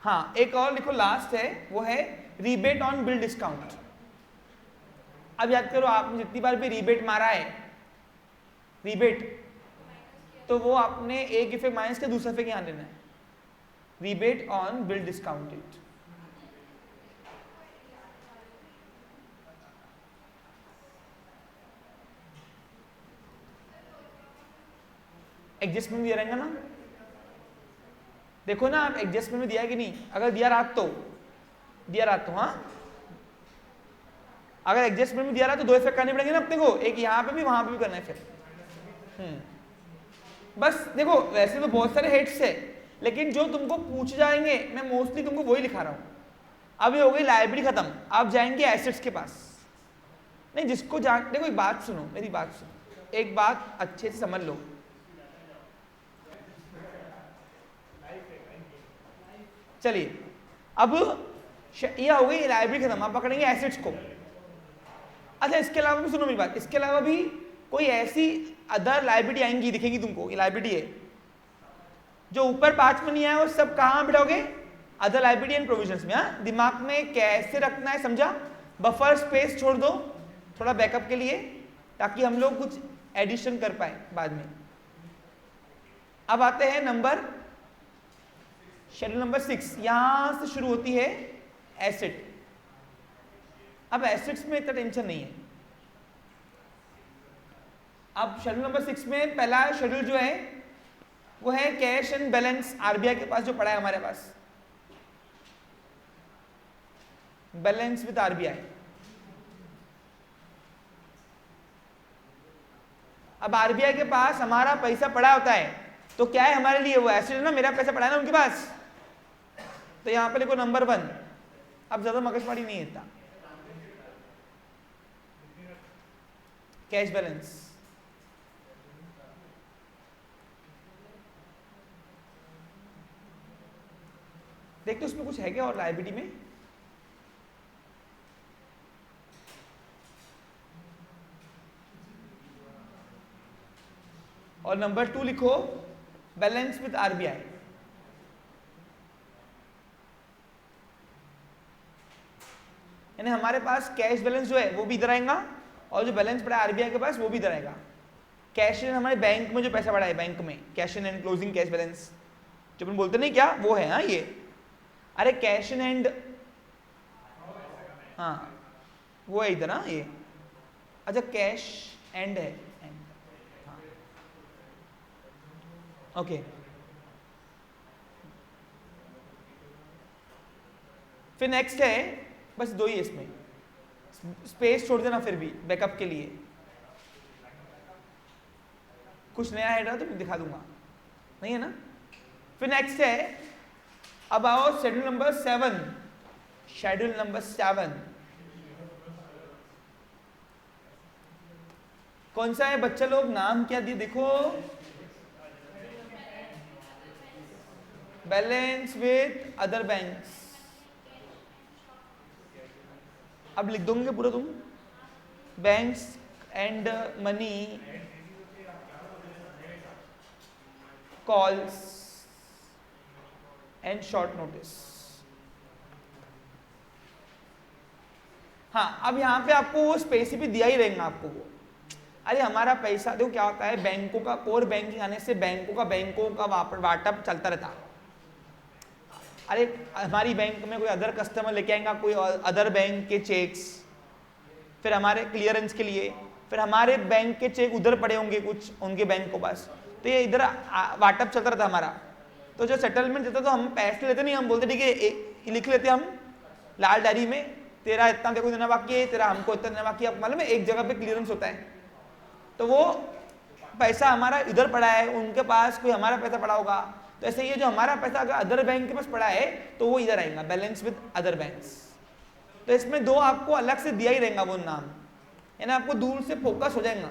हाँ, एक और लिखो लास्ट है, वो है रीबेट ऑन बिल डिस्काउंट। अब याद करो, आपने जितनी बार भी रीबेट मारा है, रीबेट, तो वो आपने एक इफेक्ट माइनस के दूसरे इफेक्ट यहां लेना है। Rebate on bill discounted, adjustment दिया रहेगा ना। देखो ना, आप एडजस्टमेंट में दिया है कि नहीं? अगर दिया रहा तो हाँ, अगर एडजस्टमेंट में दिया रहा तो दो इफेक्ट करने पड़ेंगे ना अपने को, एक यहाँ पे भी वहां पे भी करना है फिर। बस देखो, वैसे तो बहुत सारे हेड्स है, लेकिन जो तुमको पूछ जाएंगे मैं मोस्टली तुमको वही लिखा रहा हूं। अब ये हो गई लायबिलिटी खत्म, आप जाएंगे एसेट्स के पास। नहीं, जिसको जान, देखो एक बात सुनो, मेरी बात सुनो, एक बात अच्छे से समझ लो। चलिए, अब ये हो गई लायबिलिटी खत्म, आप पकड़ेंगे एसेट्स को। अच्छा, इसके अलावा भी सुनो मेरी बात, इसके अलावा भी कोई ऐसी अदर लायबिलिटी आएंगी, दिखेगी तुमको, ये लायबिलिटी है। जो ऊपर 5 में नहीं आया वो सब कहां बिठाओगे? अदर लायबिलिटी एंड प्रोविजंस में। हाँ, दिमाग में कैसे रखना है समझा? बफर स्पेस छोड़ दो थोड़ा बैकअप के लिए, ताकि हम लोग कुछ एडिशन कर पाए बाद में। अब आते हैं शेड्यूल नंबर 6, यहां से शुरू होती है एसेट। अब एसेट्स में इतना टेंशन नहीं है। अब शेड्यूल नंबर 6 में पहला शेड्यूल जो है वो है कैश एंड बैलेंस। आरबीआई के पास जो पड़ा है हमारे पास, बैलेंस विद आरबीआई। अब आरबीआई के पास हमारा पैसा पड़ा होता है, तो क्या है हमारे लिए? वो एसेट है ना, मेरा पैसा पड़ा है ना उनके पास, तो यहां पे लिखो नंबर 1। अब ज्यादा मगजमारी नहीं है, कैश बैलेंस। देखते उसमें कुछ है क्या और लायबिलिटी में? और नंबर 2 लिखो बैलेंस विद आरबीआई। यानी हमारे पास कैश बैलेंस जो है वो भी इधर आएगा, और जो बैलेंस पड़ा है आरबीआई के पास वो भी इधर आएगा। कैश इन हमारे बैंक में जो पैसा पड़ा है, बैंक में cash in and closing cash balance जो अपन बोलते नहीं क्या, वो है। हाँ, ये अरे कैश इन एंड, हाँ वो है इधर। हाँ, ये अच्छा कैश एंड है, हाँ ओके। फिर नेक्स्ट है, बस 2 ही है इसमें, स्पेस छोड़ देना फिर भी बैकअप के लिए। कुछ नया है तो मैं दिखा दूंगा, नहीं है ना। फिर नेक्स्ट है, अब आओ शेड्यूल नंबर 7। शेड्यूल नंबर 7 कौन सा है बच्चा लोग? नाम क्या दिए देखो, बैलेंस विद अदर बैंक्स। अब लिख दोगे पूरा तुम, banks and money calls and short notice. हाँ, अब यहां पे आपको वो स्पेसिफिक दिया ही रहेगा आपको वो। अरे हमारा पैसा देखो क्या होता है, बैंकों का कोर बैंकिंग आने से बैंकों का वाटअप चलता रहता। अरे हमारी बैंक में कोई अदर कस्टमर लेके आएगा कोई अदर बैंक के चेक्स, फिर हमारे क्लियरेंस के लिए, फिर हमारे बैंक के चेक उधर पड़े होंगे कुछ उनके बैंक को पास, तो ये इधर वाटअप चलता रहता हमारा। तो जो सेटलमेंट देता तो हम पैसे लेते नहीं, हम बोलते ठीक है लिख लेते हम लाल डायरी में, तेरा इतना देखो देना बाकी है, तेरा हमको इतना देना बाकी है। आपको मालूम है एक जगह पे क्लियरेंस होता है, तो वो पैसा हमारा इधर पड़ा है, उनके पास कोई हमारा पैसा पड़ा होगा, तो ऐसे ये जो हमारा पैसा अगर अदर बैंक के पास पड़ा है तो वो इधर आएगा, बैलेंस विद अदर बैंक्स। तो इसमें दो आपको अलग से दिया ही रहेगा वो नाम, है ना, आपको दूर से फोकस हो जाएगा।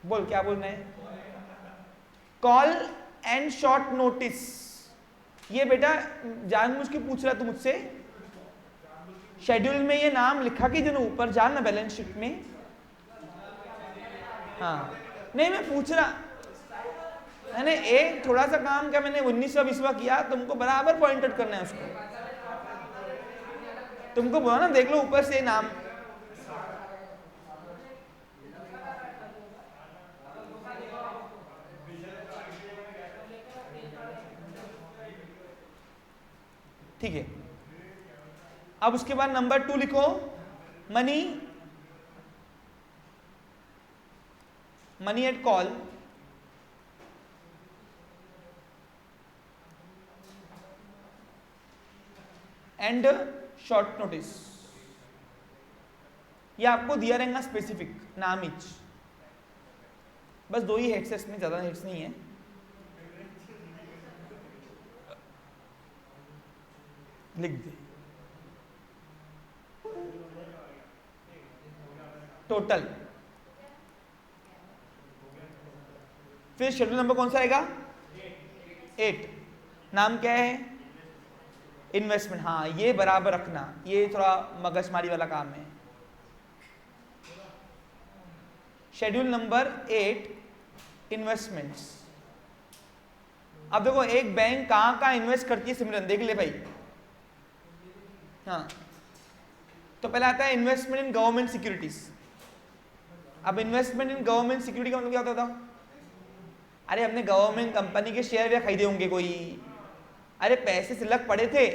बोल क्या बोल रहे हैं? कॉल एंड शॉर्ट नोटिस, ये बेटा जानबूझ के पूछ रहा तू मुझसे, शेड्यूल में ये नाम लिखा कि जन ऊपर जान ना बैलेंस शीट में। हाँ नहीं मैं पूछ रहा, मैंने एक थोड़ा सा काम क्या मैंने 19-20वां किया, तुमको बराबर पॉइंट आउट करना है उसको, तुमको बोला ना देख लो ऊपर से नाम। ठीक है, अब उसके बाद नंबर 2 लिखो, money at call and short notice. ये आपको दिया रहेगा स्पेसिफिक नाम इच, बस 2 ही हेड्स है इसमें, ज्यादा हेड्स नहीं है। लिख दे टोटल। फिर शेड्यूल नंबर कौन सा आएगा? 8। नाम क्या है? इन्वेस्टमेंट। हाँ ये बराबर रखना, ये थोड़ा मगजमारी वाला काम है। Schedule number 8 investments. अब देखो एक बैंक कहां कहां इन्वेस्ट करती है सिमरन, देख ले भाई। हाँ तो पहले आता है इन्वेस्टमेंट इन गवर्नमेंट सिक्योरिटीज। अब इन्वेस्टमेंट इन गवर्नमेंट सिक्योरिटी का मतलब क्या होता था? अरे हमने गवर्नमेंट कंपनी के शेयर या खरीदे होंगे कोई, अरे पैसे सिलक पड़े थे,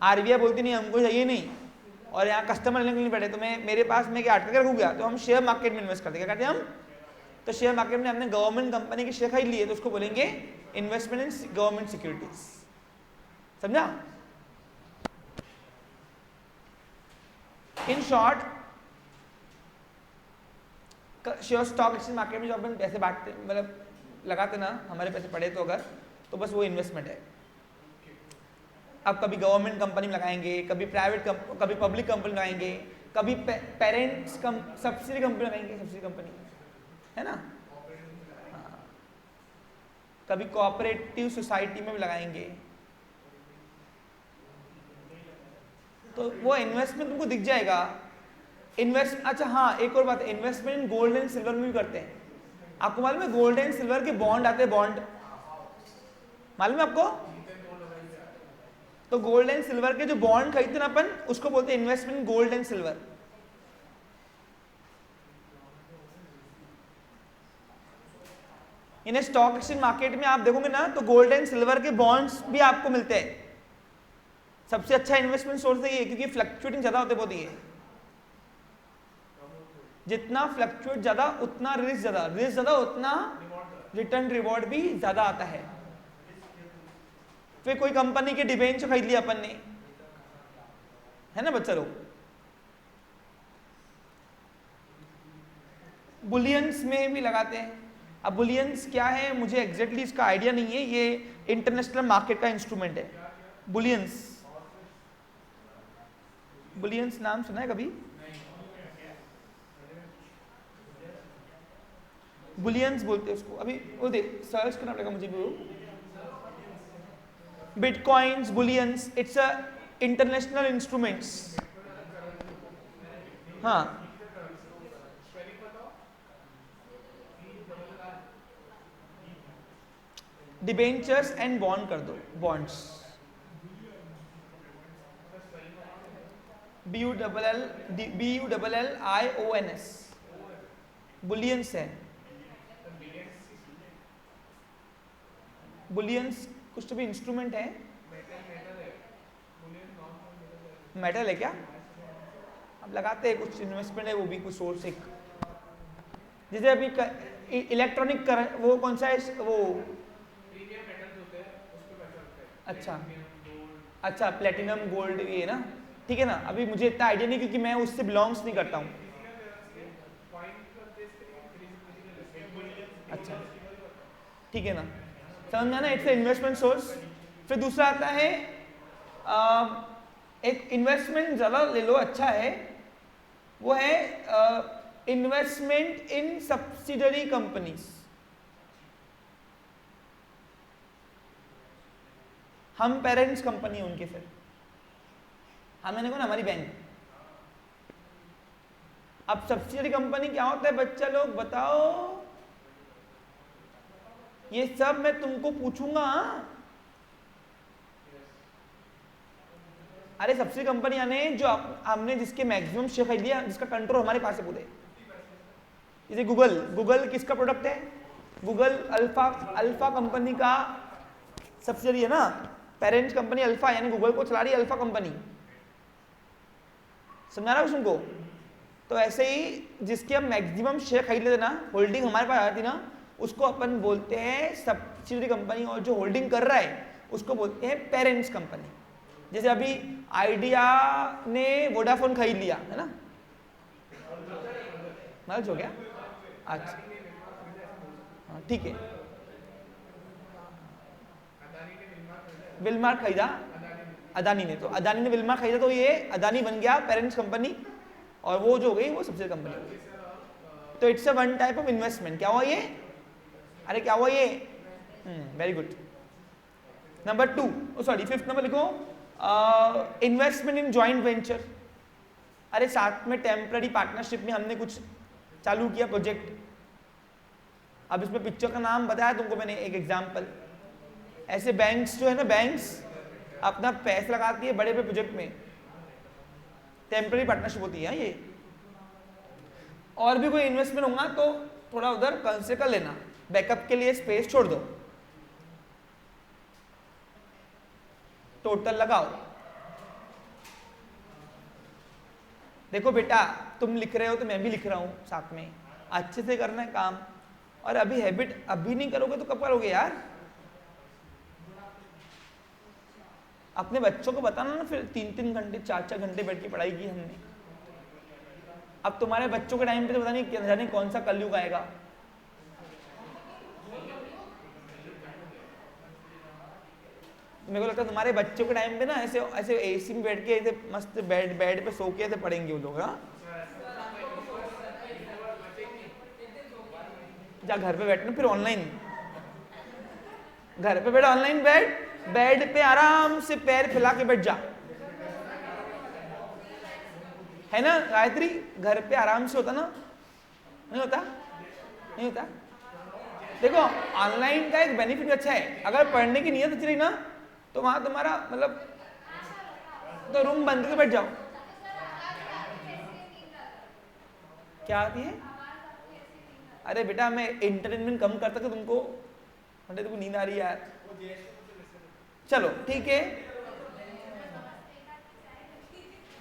आरबीआई बोलती नहीं हमको चाहिए नहीं, और यहाँ कस्टमर लेने के लिए पड़े, तो मैं मेरे पास मैं क्या अटक रखूँ क्या? तो हम शेयर मार्केट में इन्वेस्ट करते, क्या करते हैं हम? तो शेयर मार्केट में हमने गवर्नमेंट कंपनी के शेयर खरीद लिए, तो उसको बोलेंगे इन्वेस्टमेंट इन गवर्नमेंट सिक्योरिटीज। समझा? In short share stock exchange market में जो अपन पैसे बांटते मतलब लगाते ना, हमारे पैसे पड़े तो अगर, तो बस वो इन्वेस्टमेंट है। अब कभी गवर्नमेंट कंपनी में लगाएंगे, कभी प्राइवेट कभी पब्लिक कंपनी में लगाएंगे, कभी पेरेंट्स सब्सिडी कंपनी लगाएंगे, सब्सिडी कंपनी है ना, हाँ। कभी कोऑपरेटिव सोसाइटी में भी लगाएंगे, तो वो इन्वेस्टमेंट तुमको दिख जाएगा। अच्छा हाँ एक और बात है, investment in gold and silver में भी करते हैं। आपको मालूम है गोल्ड एंड सिल्वर के बॉन्ड आते हैं, बॉन्ड मालूम है आपको? तो गोल्ड एंड सिल्वर के जो बॉन्ड खरीदते ना अपन, उसको बोलते हैं investment in gold and silver. इन्हें स्टॉक एक्सचेंज मार्केट में आप देखोगे ना, तो गोल्ड एंड सिल्वर के बॉन्ड्स भी आपको मिलते हैं। सबसे अच्छा इन्वेस्टमेंट सोर्स है ये, क्योंकि फ्लक्चुएटिंग ज्यादा होते बहुत ये, जितना फ्लक्चुएट ज्यादा उतना रिस्क ज्यादा, रिस्क ज्यादा उतना रिटर्न रिवॉर्ड भी ज्यादा आता है। फिर कोई कंपनी के डिबेंचर खरीद लिया अपन ने, है ना बच्चा लोग, बुलियंस में भी लगाते हैं। अब बुलियंस क्या है मुझे एग्जैक्टली इसका आइडिया नहीं है, ये इंटरनेशनल मार्केट का इंस्ट्रूमेंट है बुलियंस। बुलियंस नाम सुना है कभी? बुलियंस बोलते हैं उसको, अभी वो देख सर्च करना पड़ेगा मुझे भी। Bitcoins, bullions, it's a international instruments. हाँ डिबेंचर्स एंड बॉन्ड कर दो, बॉन्ड्स, BULLIONS, बुलियंस है। बुलियंस कुछ तो भी इंस्ट्रूमेंट है, मेटल है क्या? अब लगाते हैं कुछ इन्वेस्टमेंट है वो भी कुछ सोर्स एक, जैसे अभी इलेक्ट्रॉनिक करंट, वो कौन सा है वो? अच्छा अच्छा, प्लेटिनम गोल्ड ये ना, ठीक है ना। अभी मुझे इतना आइडिया नहीं क्योंकि मैं उससे बिलोंग्स नहीं करता हूँ। अच्छा ठीक है ना, समझ में आना, इट्स इन्वेस्टमेंट सोर्स। फिर दूसरा आता है एक इन्वेस्टमेंट ज़्यादा ले लो, अच्छा है, वो है इन्वेस्टमेंट इन सब्सिडरी कंपनीज। हम पेरेंट्स कंपनी है उनके, फिर हमने देखो ना हमारी बैंक। अब सब्सिडरी कंपनी क्या होता है बच्चा लोग बताओ? ये सब मैं तुमको पूछूंगा। अरे सब्सिडरी कंपनी यानी जो हमने जिसके मैक्सिमम शेयर खरीद लिया, जिसका कंट्रोल हमारे पास है पूरे। जैसे गूगल, गूगल किसका प्रोडक्ट है? गूगल अल्फा, अल्फा कंपनी का सब्सिडरी है ना, पेरेंट कंपनी अल्फा, यानी गूगल को चला रही है अल्फा कंपनी। समझा रहा तुमको? तो ऐसे ही जिसके हम मैक्सिमम शेयर खरीद लेते ना, होल्डिंग हमारे पास आ जाती ना, उसको अपन बोलते हैं सब्सिडरी कंपनी, और जो होल्डिंग कर रहा है उसको बोलते हैं पेरेंट्स कंपनी। जैसे अभी आइडिया ने वोडाफोन खरीद लिया है ना, मर्ज हो गया। अच्छा हाँ ठीक है, विलमार खरीदा अदानी ने, तो अदानी ने विलमार खरीदा तो ये अदानी बन गया पेरेंट्स कंपनी, और वो जो हो गई वो सब्सिडरी कंपनी हो गई। तो it's a one type of investment. क्या हुआ ये? अरे क्या हुआ ये? Very good. Number 2, sorry 5th number लिखो, इन्वेस्टमेंट इन जॉइंट वेंचर। अरे साथ में टेम्पररी पार्टनरशिप में हमने कुछ चालू किया प्रोजेक्ट। अब इसमें पिक्चर का नाम बताया तुमको मैंने, एक एग्जांपल। ऐसे बैंक्स जो है ना, बैंक्स अपना पैसा लगाती है बड़े बड़े प्रोजेक्ट में, टेम्पररी पार्टनरशिप होती है ये। और भी कोई इन्वेस्टमेंट होगा तो थोड़ा उधर कंसिडर कर लेना, बैकअप के लिए स्पेस छोड़ दो। टोटल लगाओ। देखो बेटा, तुम लिख रहे हो तो मैं भी लिख रहा हूं साथ में, अच्छे से करना है काम। और अभी हैबिट अभी नहीं करोगे तो कब करोगे यार? अपने बच्चों को बताना ना, फिर 3-3 घंटे 4-4 घंटे बैठ के पढ़ाई की हमने। अब तुम्हारे बच्चों के टाइम पे तो पता नहीं जाने कौन सा कलयुग आएगा। मेरे को लगता है तुम्हारे बच्चों के टाइम पे ना ऐसे ऐसे एसी में बैठ के ऐसे मस्त बेड पे सो के ऐसे पढ़ेंगे वो लोग। हाँ जा घर पे बैठना, फिर ऑनलाइन, घर पे बैठ ऑनलाइन बैठ, बेड पे आराम से पैर फैला के बैठ जा, है ना गायत्री? घर पे आराम से होता ना? नहीं होता? नहीं होता? देखो ऑनलाइन का एक बेनिफिट अच्छा है, अगर पढ़ने की नीयत अच्छी रही ना तो वहां तुम्हारा मतलब तो रूम बंद करके बैठ जाओ। क्या आती है? अरे बेटा मैं एंटरटेनमेंट कम करता कि तुमको, मतलब तुमको नींद आ रही है यार। चलो ठीक है,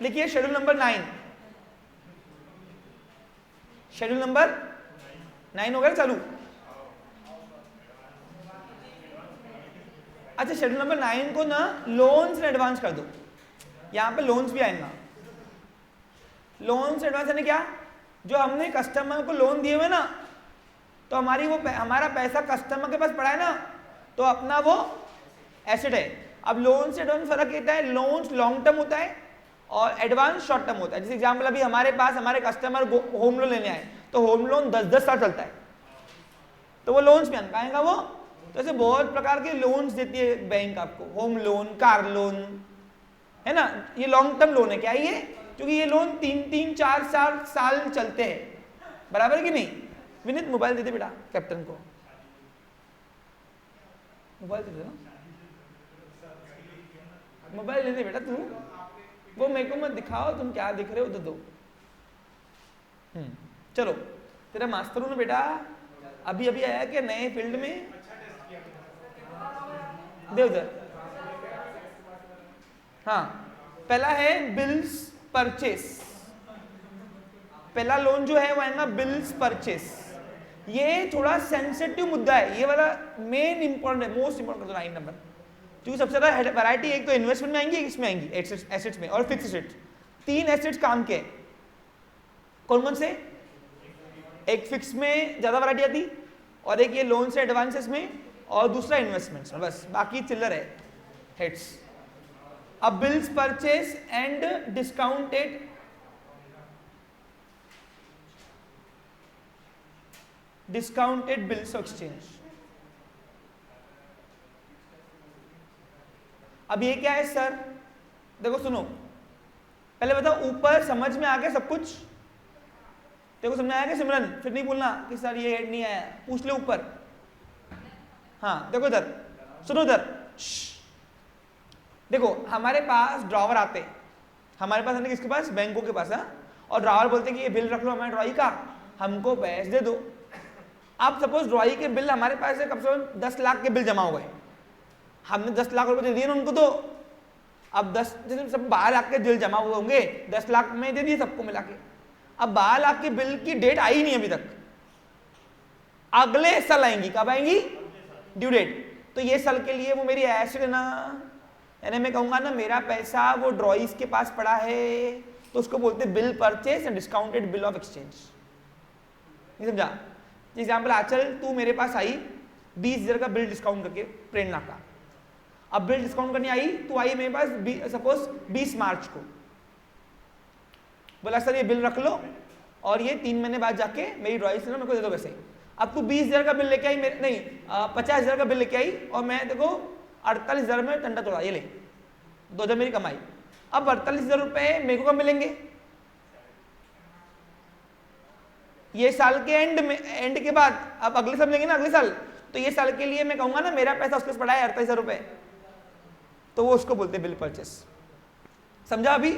लिखिए शेड्यूल नंबर 9। शेड्यूल नंबर 9 हो गया चालू। अच्छा शेड्यूल नंबर 9 को ना लोन्स एंड एडवांस कर दो। यहां पे लोन्स भी आएगा। लोन्स एडवांस यानी क्या? जो हमने कस्टमर को लोन दिए हुए ना, तो हमारा पैसा कस्टमर के पास पड़ा है ना, तो अपना वो एसेट है। अब लोन से एडवांस फर्क कहता है, लोन्स लॉन्ग टर्म होता है और एडवांस शॉर्ट टर्म होता है। जैसे एग्जांपल अभी हमारे पास हमारे कस्टमर होम लोन लेने आए, तो होम लोन 10-10 साल चलता है, तो वो लोन्स में आएगा वो। तो ऐसे बहुत प्रकार के लोन्स देती है बैंक आपको, होम लोन, कार लोन, है ना। ये लॉन्ग टर्म लोन है। क्या ये? क्योंकि ये लोन 3-3, 4 साल चलते हैं, बराबर है कि नहीं? विनीत मोबाइल दे दे बेटा कैप्टन को, मोबाइल दे दे ना, मोबाइल ले दे बेटा तू, वो मेरे को मत दिखाओ तुम क्या दिख रहे हो, तो दो। चलो तेरा मास्टर हूं ना बेटा, अभी अभी आया क्या नए फील्ड में? दे उधर। हाँ पहला है बिल्स परचेस। पहला लोन जो है वो आएगा बिल्स परचेस। ये थोड़ा सेंसिटिव मुद्दा है, ये वाला मेन इंपॉर्टेंट है, मोस्ट इंपॉर्टेंट कर दो 9 नंबर, क्योंकि सबसे ज्यादा वैरायटी एक तो इन्वेस्टमेंट में आएंगी, एक इसमें आएंगी एसेट्स में, और फिक्स एसेट्स। 3 एसेट्स काम के कौन कौन से? एक फिक्स में ज्यादा वैरायटी आती, और एक ये लोन से एडवांसेस में, और दूसरा इन्वेस्टमेंट्स में, बस बाकी चिल्लर है हेड्स। अब bills purchase and discounted bills of exchange. अब ये क्या है सर? देखो सुनो, पहले बताओ ऊपर समझ में आ गया सब कुछ? देखो समझ में आया क्या सिमरन? फिर नहीं बोलना कि सर ये हेड नहीं आया, पूछ ले ऊपर। हाँ देखो इधर, सुनो इधर, देखो हमारे पास ड्रॉवर आते हैं, हमारे पास है ना, किसके पास? बैंकों के पास है, और ड्रॉवर बोलते हैं कि ये बिल रख लो हमारे ड्रॉई का, हमको पैसे दे दो। अब सपोज ड्रॉई के बिल हमारे पास है, कम से कम 10 लाख के बिल जमा हुए, हमने 10 लाख रुपए दे दिए ना उनको, तो अब 10 जैसे सब 12 लाख के बिल जमा हुए होंगे, 10 लाख में दे दिए सबको मिला के। अब 12 लाख के बिल की डेट आई नहीं अभी तक, अगले साल आएंगी। कब आएंगी? Due date. तो ये साल के लिए वो मेरी एसेट है ना, यानी मैं कहूंगा ना मेरा पैसा वो ड्रॉइस के पास पड़ा है, तो उसको बोलते हैं bill purchase and discounted bill of exchange. समझा? एग्जाम्पल, आचल तू मेरे पास आई 20,000 का बिल डिस्काउंट करके प्रेरणा का, अब बिल डिस्काउंट करने आई, तू आई मेरे पास सपोज 20 मार्च को, बोला सर ये बिल रख लो, और ये 3 महीने बाद जाके मेरी ड्रॉइंग से ना मेरे को दे दो पैसे। अब तू 20,000 का बिल लेके आई, मेरे नहीं 50,000 का बिल लेके आई, और मैं देखो 48,000 में टंडा तोड़ा, ये ले 2,000 मेरी कमाई। अब 48,000 रुपए मेरे को कब मिलेंगे? ये साल के एंड के बाद, अब अगले साल मिलेंगे ना, अगले साल। तो ये साल के लिए मैं कहूंगा ना मेरा पैसा उसके पास पड़ा है 48,000 रुपए, तो वो उसको बोलते हैं बिल परचेस। समझा? अभी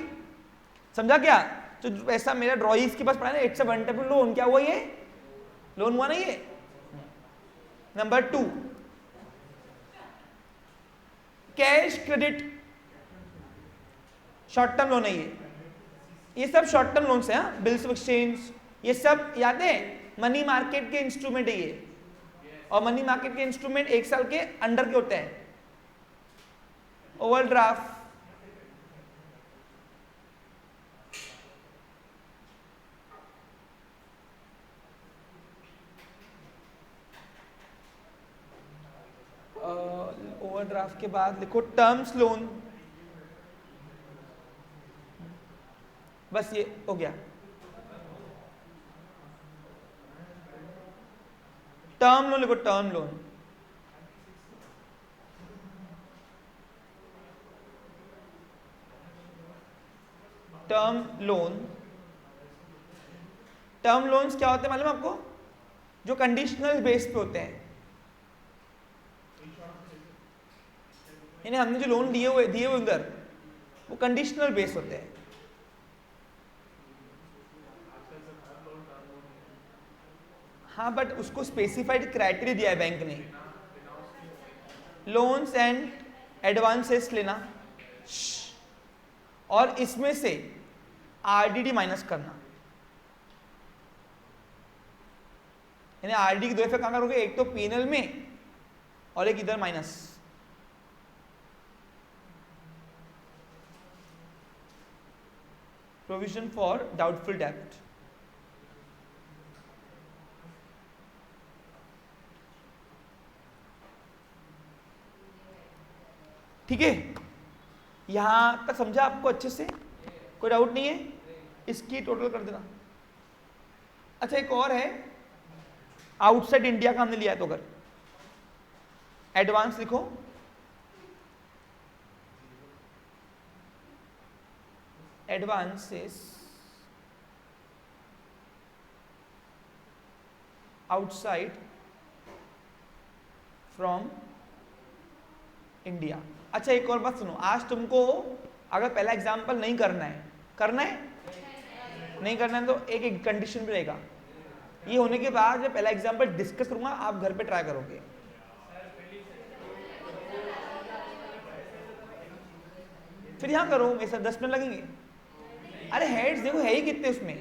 समझा क्या? तो पैसा मेरा ड्रॉइस के पास पड़ा है ना, it's a one type loan. क्या हुआ? ये लोन हुआ ना ये। Number 2, cash credit short term loan है ये सब शॉर्ट टर्म लोन्स है, बिल्स ऑफ एक्सचेंज, ये सब याद है मनी मार्केट के इंस्ट्रूमेंट है ये, और मनी मार्केट के इंस्ट्रूमेंट 1 साल के अंडर के होते हैं। ओवरड्राफ्ट, ओवरड्राफ्ट के बाद लिखो टर्म्स लोन, बस ये हो गया। टर्म लोन लिखो, term loan. Term loan, term loans क्या होते हैं मालूम आपको? जो कंडीशनल बेस पे होते हैं, यानी हमने जो लोन दिए हुए उधर, वो कंडीशनल बेस होते हैं। हाँ बट उसको स्पेसिफाइड क्राइटेरिया दिया है बैंक ने, लोन्स एंड एडवांसेस लेना, और इसमें से आरडीडी माइनस करना। यानी आरडी की 2 इफेक्ट कहां करोगे? एक तो पीएनएल में, और एक इधर माइनस। प्रोविजन फॉर डाउटफुल डेब्ट, ठीक है? यहां तक समझा आपको अच्छे से? कोई डाउट नहीं है? इसकी टोटल कर देना। अच्छा एक और है, आउटसाइड इंडिया का हमने लिया है, तो अगर एडवांस लिखो, एडवांसेस आउटसाइड फ्रॉम इंडिया। अच्छा एक और बात सुनो, आज तुमको अगर पहला एग्जाम्पल नहीं करना है, नहीं करना है, तो एक कंडीशन भी रहेगा। ये होने के बाद मैं पहला एग्जाम्पल डिस्कस करूंगा, आप घर पे ट्राई करोगे। फिर यहां करो, मेरे साथ 10 मिनट लगेंगे। अरे हेड्स देखो है ही कितने उसमें,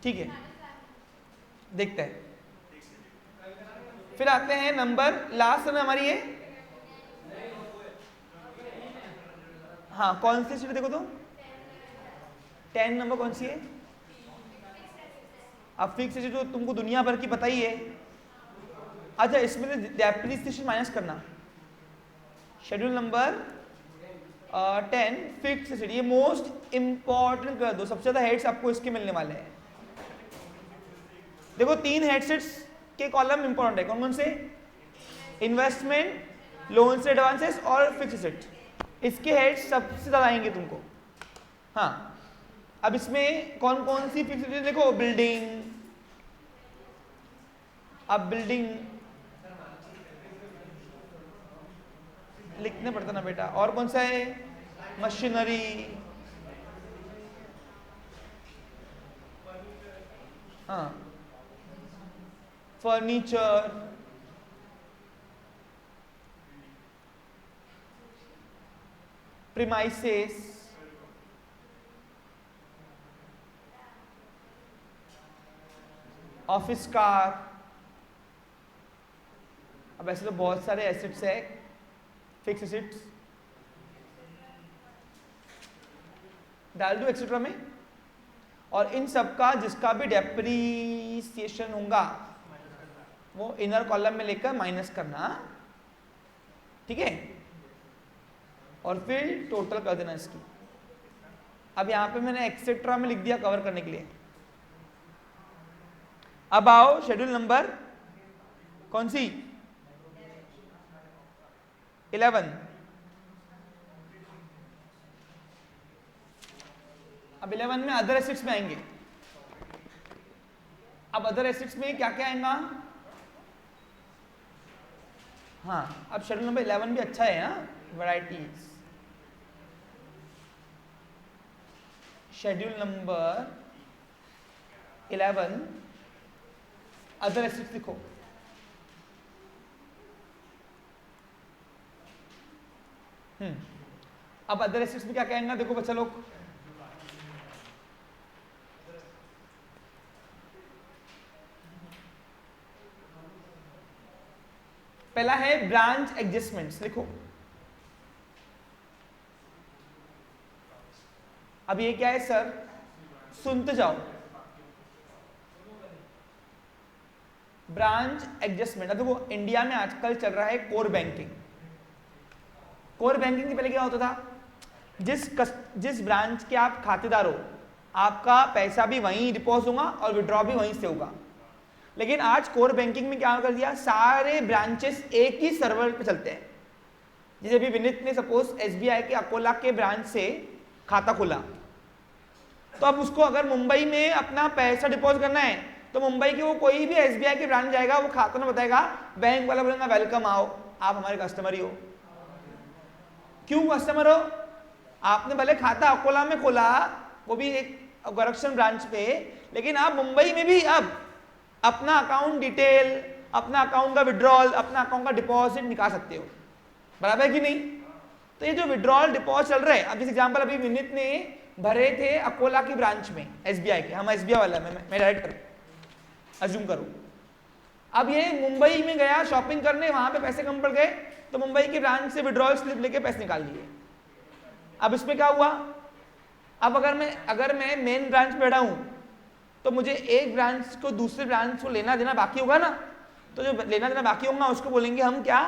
ठीक है, देखते हैं। फिर आते हैं नंबर लास्ट है हमारी ये, हाँ कौन सी शीट देखो तो 10 नंबर कौन सी है? अब फिक्स एसेट तो तुमको दुनिया भर की पता ही है। अच्छा इसमें डेप्रिसिएशन माइनस करना, शेड्यूल नंबर 10 फिक्स एसेट, ये मोस्ट इंपॉर्टेंट कर दो, सबसे ज्यादा हेड्स आपको इसके मिलने वाले हैं। देखो 3 हेडसेट्स के कॉलम इंपॉर्टेंट है, कौन कौन से? इन्वेस्टमेंट, लोन्स एडवांसेस और फिक्स एसेट, इसके हेड्स सबसे ज्यादा आएंगे तुमको। हाँ अब इसमें कौन कौन सी फिक्स एसेट देखो, बिल्डिंग, अब बिल्डिंग लिखने पड़ता ना बेटा, और कौन सा है? मशीनरी, हाँ फर्नीचर, प्रीमाइसेस, ऑफिस कार। अब ऐसे तो बहुत सारे एसेट्स है, फिक्स एसेट्स डाल दो एक्सेट्रा में, और इन सब का जिसका भी डेप्रीसिएशन होगा वो इनर कॉलम में लेकर माइनस करना, ठीक है, और फिर टोटल कर देना इसकी। अब यहां पे मैंने एक्सेट्रा में लिख दिया कवर करने के लिए। अब आओ शेड्यूल नंबर कौन सी? 11। अब 11 में अदर एसेट्स में आएंगे। अब अदर एसेट्स में क्या क्या आएगा? हाँ अब शेड्यूल नंबर 11 भी अच्छा है, हाँ varieties. Schedule number 11 other assets लिखो। अब अदर एसेट्स में क्या कहेंगे देखो बच्चा लोग, पहला है ब्रांच एडजस्टमेंट्स, लिखो। अब ये क्या है सर? सुनते जाओ। ब्रांच एडजस्टमेंट, अब देखो इंडिया में आजकल चल रहा है कोर बैंकिंग। कोर बैंकिंग से पहले क्या होता था? जिस ब्रांच के आप खातेदार हो, आपका पैसा भी वहीं डिपॉजिट होगा और विड्रॉ भी वहीं से होगा। लेकिन आज कोर बैंकिंग में क्या कर दिया, सारे ब्रांचेस एक ही सर्वर पे चलते हैं। जैसे अभी विनीत ने सपोज एसबीआई के अकोला के ब्रांच से खाता खोला, तो अब उसको अगर मुंबई में अपना पैसा डिपॉजिट करना है तो मुंबई के वो कोई भी एसबीआई के ब्रांच जाएगा, वो खाता ना बताएगा, बैंक वाला बोलेगा वेलकम, आओ आप हमारे कस्टमर ही हो। क्यों कस्टमर हो? आपने भले खाता अकोला में खोला, वो भी एक गोरखपुर ब्रांच पे, लेकिन आप मुंबई में भी अब अपना अकाउंट डिटेल, अपना अकाउंट का विड्रॉल, अपना अकाउंट का डिपॉजिट निकाल सकते हो, बराबर है कि नहीं? तो ये जो विड्रॉल डिपॉजिट चल रहा है, अब जिस एग्जांपल अभी विनीत ने भरे थे अकोला की ब्रांच में एसबीआई के, हम एसबीआई वाला मैं डायरेक्ट करूं, अज्यूम करूं, अब ये मुंबई में गया शॉपिंग करने, वहां पे पैसे कम पड़ गए, तो मुंबई की ब्रांच से विड्रॉल स्लिप लेके पैसे निकाल लिए। अब इसमें क्या हुआ? अब अगर मैं मेन ब्रांच में बैठा हूं, तो मुझे एक ब्रांच को दूसरे ब्रांच को लेना देना बाकी होगा ना, तो जो लेना देना बाकी होगा उसको बोलेंगे हम क्या?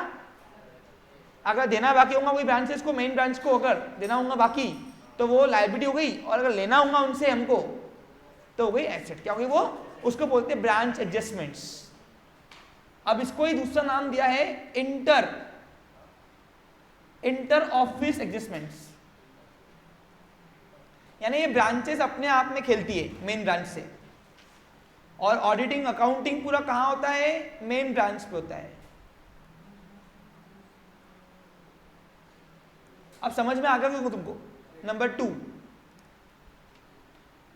अगर देना बाकी होगा कोई ब्रांच से इसको, मेन ब्रांच को अगर देना होगा बाकी, तो वो लायबिलिटी हो गई, और अगर लेना होगा उनसे हमको तो हो गई एसेट। क्या हो गई वो? उसको बोलते हैं ब्रांच एडजस्टमेंट्स। अब इसको ही दूसरा नाम दिया है इंटर ऑफिस एडजस्टमेंट्स, यानी ये ब्रांचेस अपने आप में खेलती है मेन ब्रांच से, और ऑडिटिंग अकाउंटिंग पूरा कहां होता है? मेन ब्रांच पे होता है। अब समझ में आ गया क्यों तुमको? Number 2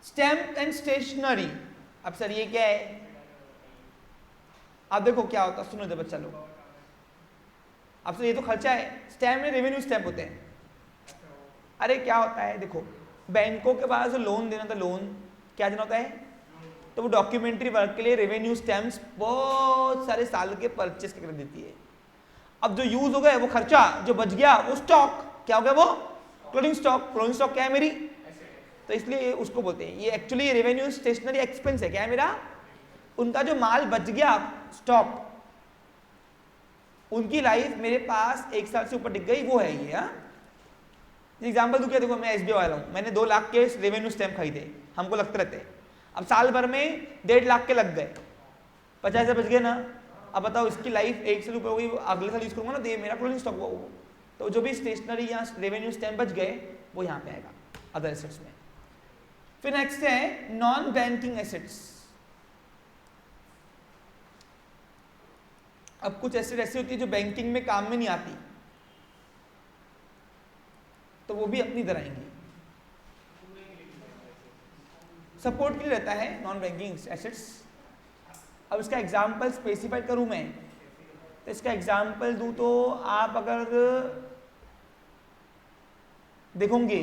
stamp and stationery. अब सर ये क्या है? अब देखो क्या होता है, सुनो जब बच्चा लोग, अब सर ये तो खर्चा है, स्टैम्प में रेवेन्यू स्टैम्प होते हैं। अरे क्या होता है, देखो बैंकों के पास लोन देना था, लोन क्या देना होता है? तो वो डॉक्यूमेंट्री वर्क के लिए रेवेन्यू स्टैम्प्स बहुत सारे साल के परचेस कर देती है। अब जो यूज हो गए वो खर्चा, जो बच गया वो स्टॉक, क्या हो गया वो क्लोजिंग स्टॉक। क्लोजिंग स्टॉक क्या है मेरी, तो इसलिए उसको बोलते हैं ये एक्चुअली रेवेन्यू स्टेशनरी एक्सपेंस है। क्या है मेरा, उनका जो माल बच गया स्टॉक, उनकी लाइफ मेरे पास 1 साल से ऊपर टिक गई, वो है ये। एग्जाम्पल दूं क्या, देखो मैं एसबीआई वाला हूं, मैंने 2 लाख के रेवेन्यू स्टैम्प खरीदे, हमको लगते रहते हैं, अब साल भर में 1.5 लाख के लग गए, 50,000 बच गए ना। अब बताओ इसकी लाइफ 1 साल ऊपर होगी, अगले साल यूज करूंगा ना, तो ये मेरा क्लोजिंग स्टॉक हुआ वो। तो जो भी स्टेशनरी या रेवेन्यू स्टैम्प बच गए वो यहाँ पे आएगा अदर एसेट्स में। फिर नेक्स्ट है नॉन बैंकिंग एसेट्स। अब कुछ एसेट ऐसी होती है जो बैंकिंग में काम में नहीं आती, तो वो भी अपनी तरह आएंगी, सपोर्ट के लिए रहता है नॉन बैंकिंग एसेट्स। अब इसका एग्जांपल स्पेसिफाई करूं मैं, तो इसका एग्जांपल दूं तो आप अगर देखोगे,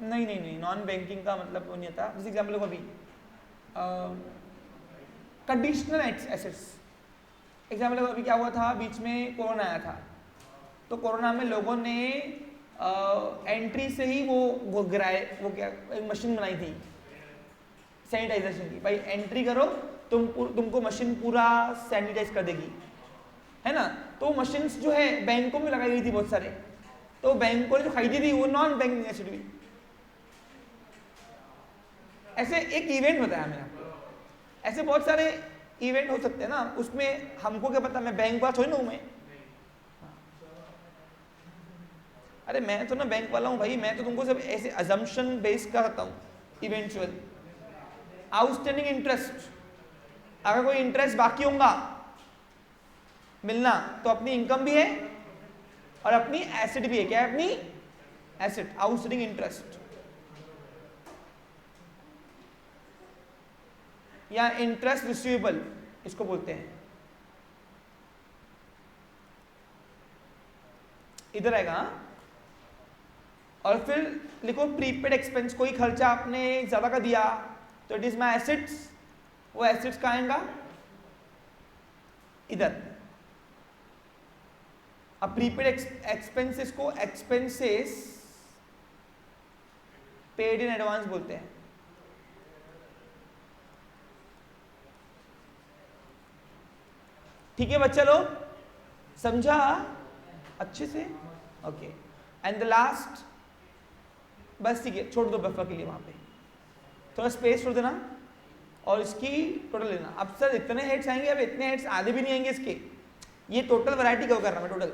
नहीं नॉन बैंकिंग का मतलब वो नहीं आता। जैसे एग्जांपल देखो अभी कंडीशनल एसेट्स। एग्जाम्पल अभी क्या हुआ था, बीच में कोरोना आया था, तो कोरोना में लोगों ने एंट्री से ही वो गिराए, वो क्या एक मशीन बनाई थी सैनिटाइजेशन की, भाई एंट्री करो तुमको मशीन पूरा सैनिटाइज कर देगी, है ना। तो मशीन जो है बैंकों में लगाई गई थी बहुत सारे, तो बैंकों ने जो खरीदी थी वो नॉन बैंकिंग एसेट हुई। ऐसे एक इवेंट बताया मैंने आपको, ऐसे बहुत सारे इवेंट हो सकते हैं ना, उसमें हमको क्या पता, मैं बैंक वाला थोड़ी ना हूं मैं, अरे मैं तो ना बैंक वाला हूं भाई, मैं तो तुमको सब ऐसे अजम्पशन बेस करता हूं। इवेंचुअल आउटस्टैंडिंग इंटरेस्ट, अगर कोई इंटरेस्ट बाकी होगा मिलना, तो अपनी इनकम भी है और अपनी एसेट भी है। क्या है अपनी एसेट, आउटस्टैंडिंग इंटरेस्ट या इंटरेस्ट रिसीवेबल इसको बोलते हैं। इधर आएगा। और फिर लिखो प्रीपेड एक्सपेंस, कोई खर्चा आपने ज्यादा का दिया तो इट इज माई एसेट्स, वो एसेट्स का आएगा इधर। अब प्रीपेड एक्सपेंसेस को एक्सपेंसेस पेड इन एडवांस बोलते हैं। ठीक है बच्चा लोग, समझा अच्छे से, ओके। एंड द लास्ट, बस ठीक है, छोड़ दो बफर के लिए, वहां पे थोड़ा स्पेस छोड़ देना और इसकी टोटल लेना। अब सर इतने हेड्स आएंगे, अब इतने हेड्स आधे भी नहीं आएंगे इसके, ये टोटल वैरायटी कवर कर रहा मैं, टोटल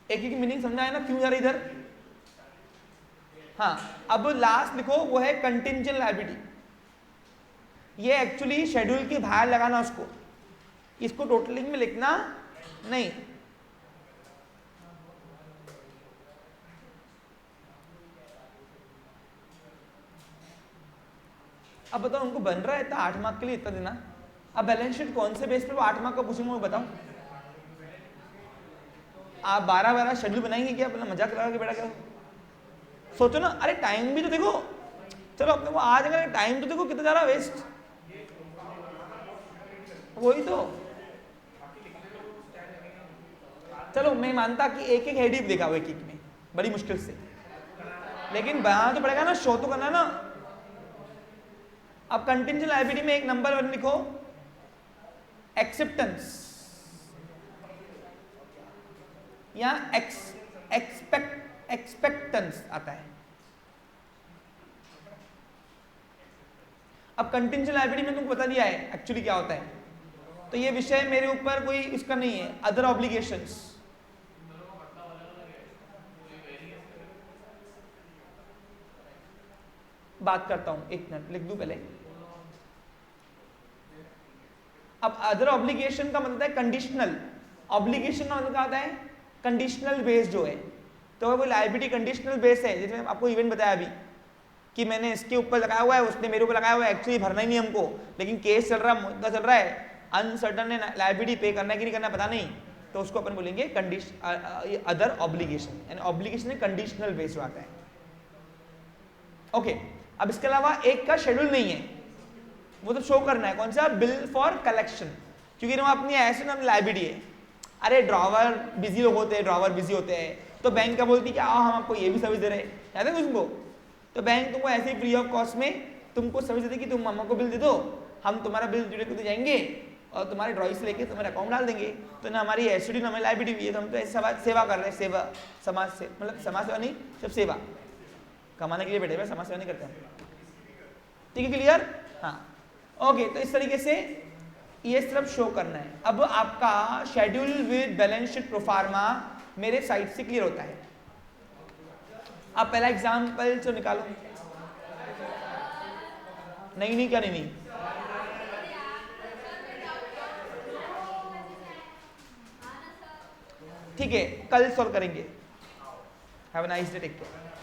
एक एक मीनिंग समझा है ना क्यों जा रही इधर। हाँ, अब लास्ट लिखो वो है कंटिंजेंट लायबिलिटी। ये एक्चुअली शेड्यूल के बाहर लगाना उसको, इसको टोटलिंग में लिखना नहीं। अब बताओ उनको बन रहा है इतना 8 मार्क के लिए इतना देना। अब बैलेंस शीट कौन से बेस पे वो 8 मार्क का पूछेंगे वो बताओ। आप 12 शेड्यूल बनाएंगे क्या, अपना मजाक लगा के बेटा क्या सोचो ना। अरे टाइम भी तो देखो, चलो अपने को आज अगर टाइम तो देखो कितना जा रहा वेस्ट, वही तो। चलो मैं मानता कि एक एक हेड ही देखा वो एक एक में बड़ी मुश्किल से, लेकिन बनाना तो पड़ेगा ना, शो तो करना ना। अब कंटिंजेंट लायबिलिटी में एक नंबर 1 लिखो, एक्सेप्टेंस या एक्सपेक्टेंस आता है। अब कंटिंजेंट लायबिलिटी में तुमको बता दिया है एक्चुअली क्या होता है, तो ये विषय मेरे ऊपर कोई इसका नहीं है। अदर ऑब्लिगेशंस, बात करता हूं, एक मिनट लिख दूं पहले। अब अदर ऑब्लिगेशन का मतलब है कंडीशनल, ऑब्लिगेशन का मतलब क्या होता है कंडीशनल बेस जो है। तो वो लायबिलिटी कंडीशनल बेस है, जैसे मैंने आपको इवेंट बताया अभी कि मैंने इसके ऊपर लगाया हुआ है, उसने मेरे ऊपर लगाया हुआ है, एक्चुअली भरना ही नहीं हमको, लेकिन केस चल रहा है, मुद्दा चल रहा है, अनसर्टन है लायबिलिटी पे करना है कि नहीं करना पता नहीं, तो उसको अपन बोलेंगे अदर ऑब्लिगेशन। यानी ऑब्लिगेशन कंडीशनल बेस आता है। ओके, अब इसके अलावा एक का शेड्यूल नहीं है, वो तो शो करना है, कौन सा, बिल फॉर कलेक्शन, क्योंकि वो अपनी एसेट अपनी लायबिलिटी है। अरे ड्रॉवर बिजी लोग होते हैं, ड्रॉवर बिजी होते हैं, तो बैंक क्या बोलती है कि आओ हम आपको ये भी सर्विस दे रहे हैं, याद है तुमको, तो बैंक तुमको ऐसे ही फ्री ऑफ कॉस्ट में तुमको सर्विस देती कि तुम मामा को बिल दे दो, हम तुम्हारा बिल जुड़े को जाएंगे और तुम्हारे ड्रॉइंग से लेके तुम्हारे अकाउंट डाल देंगे। तो ना हमारी एसडी ना हमारी लायबिलिटी भी है, तो हम तो ऐसे सेवा कर रहे हैं, सेवा समाज से, मतलब समाज सेवा नहीं, सब सेवा कमाने के लिए बैठे हुए, समाज सेवा नहीं करते हम। ठीक है, क्लियर? हाँ, ओके। तो इस तरीके से ये सिर्फ शो करना है। अब आपका schedule with balance sheet proforma मेरे साइड से क्लियर होता है। अब पहला एग्जाम्पल जो निकालो, नहीं क्या नहीं, ठीक है, कल सॉल्व करेंगे। Have a nice day, take care.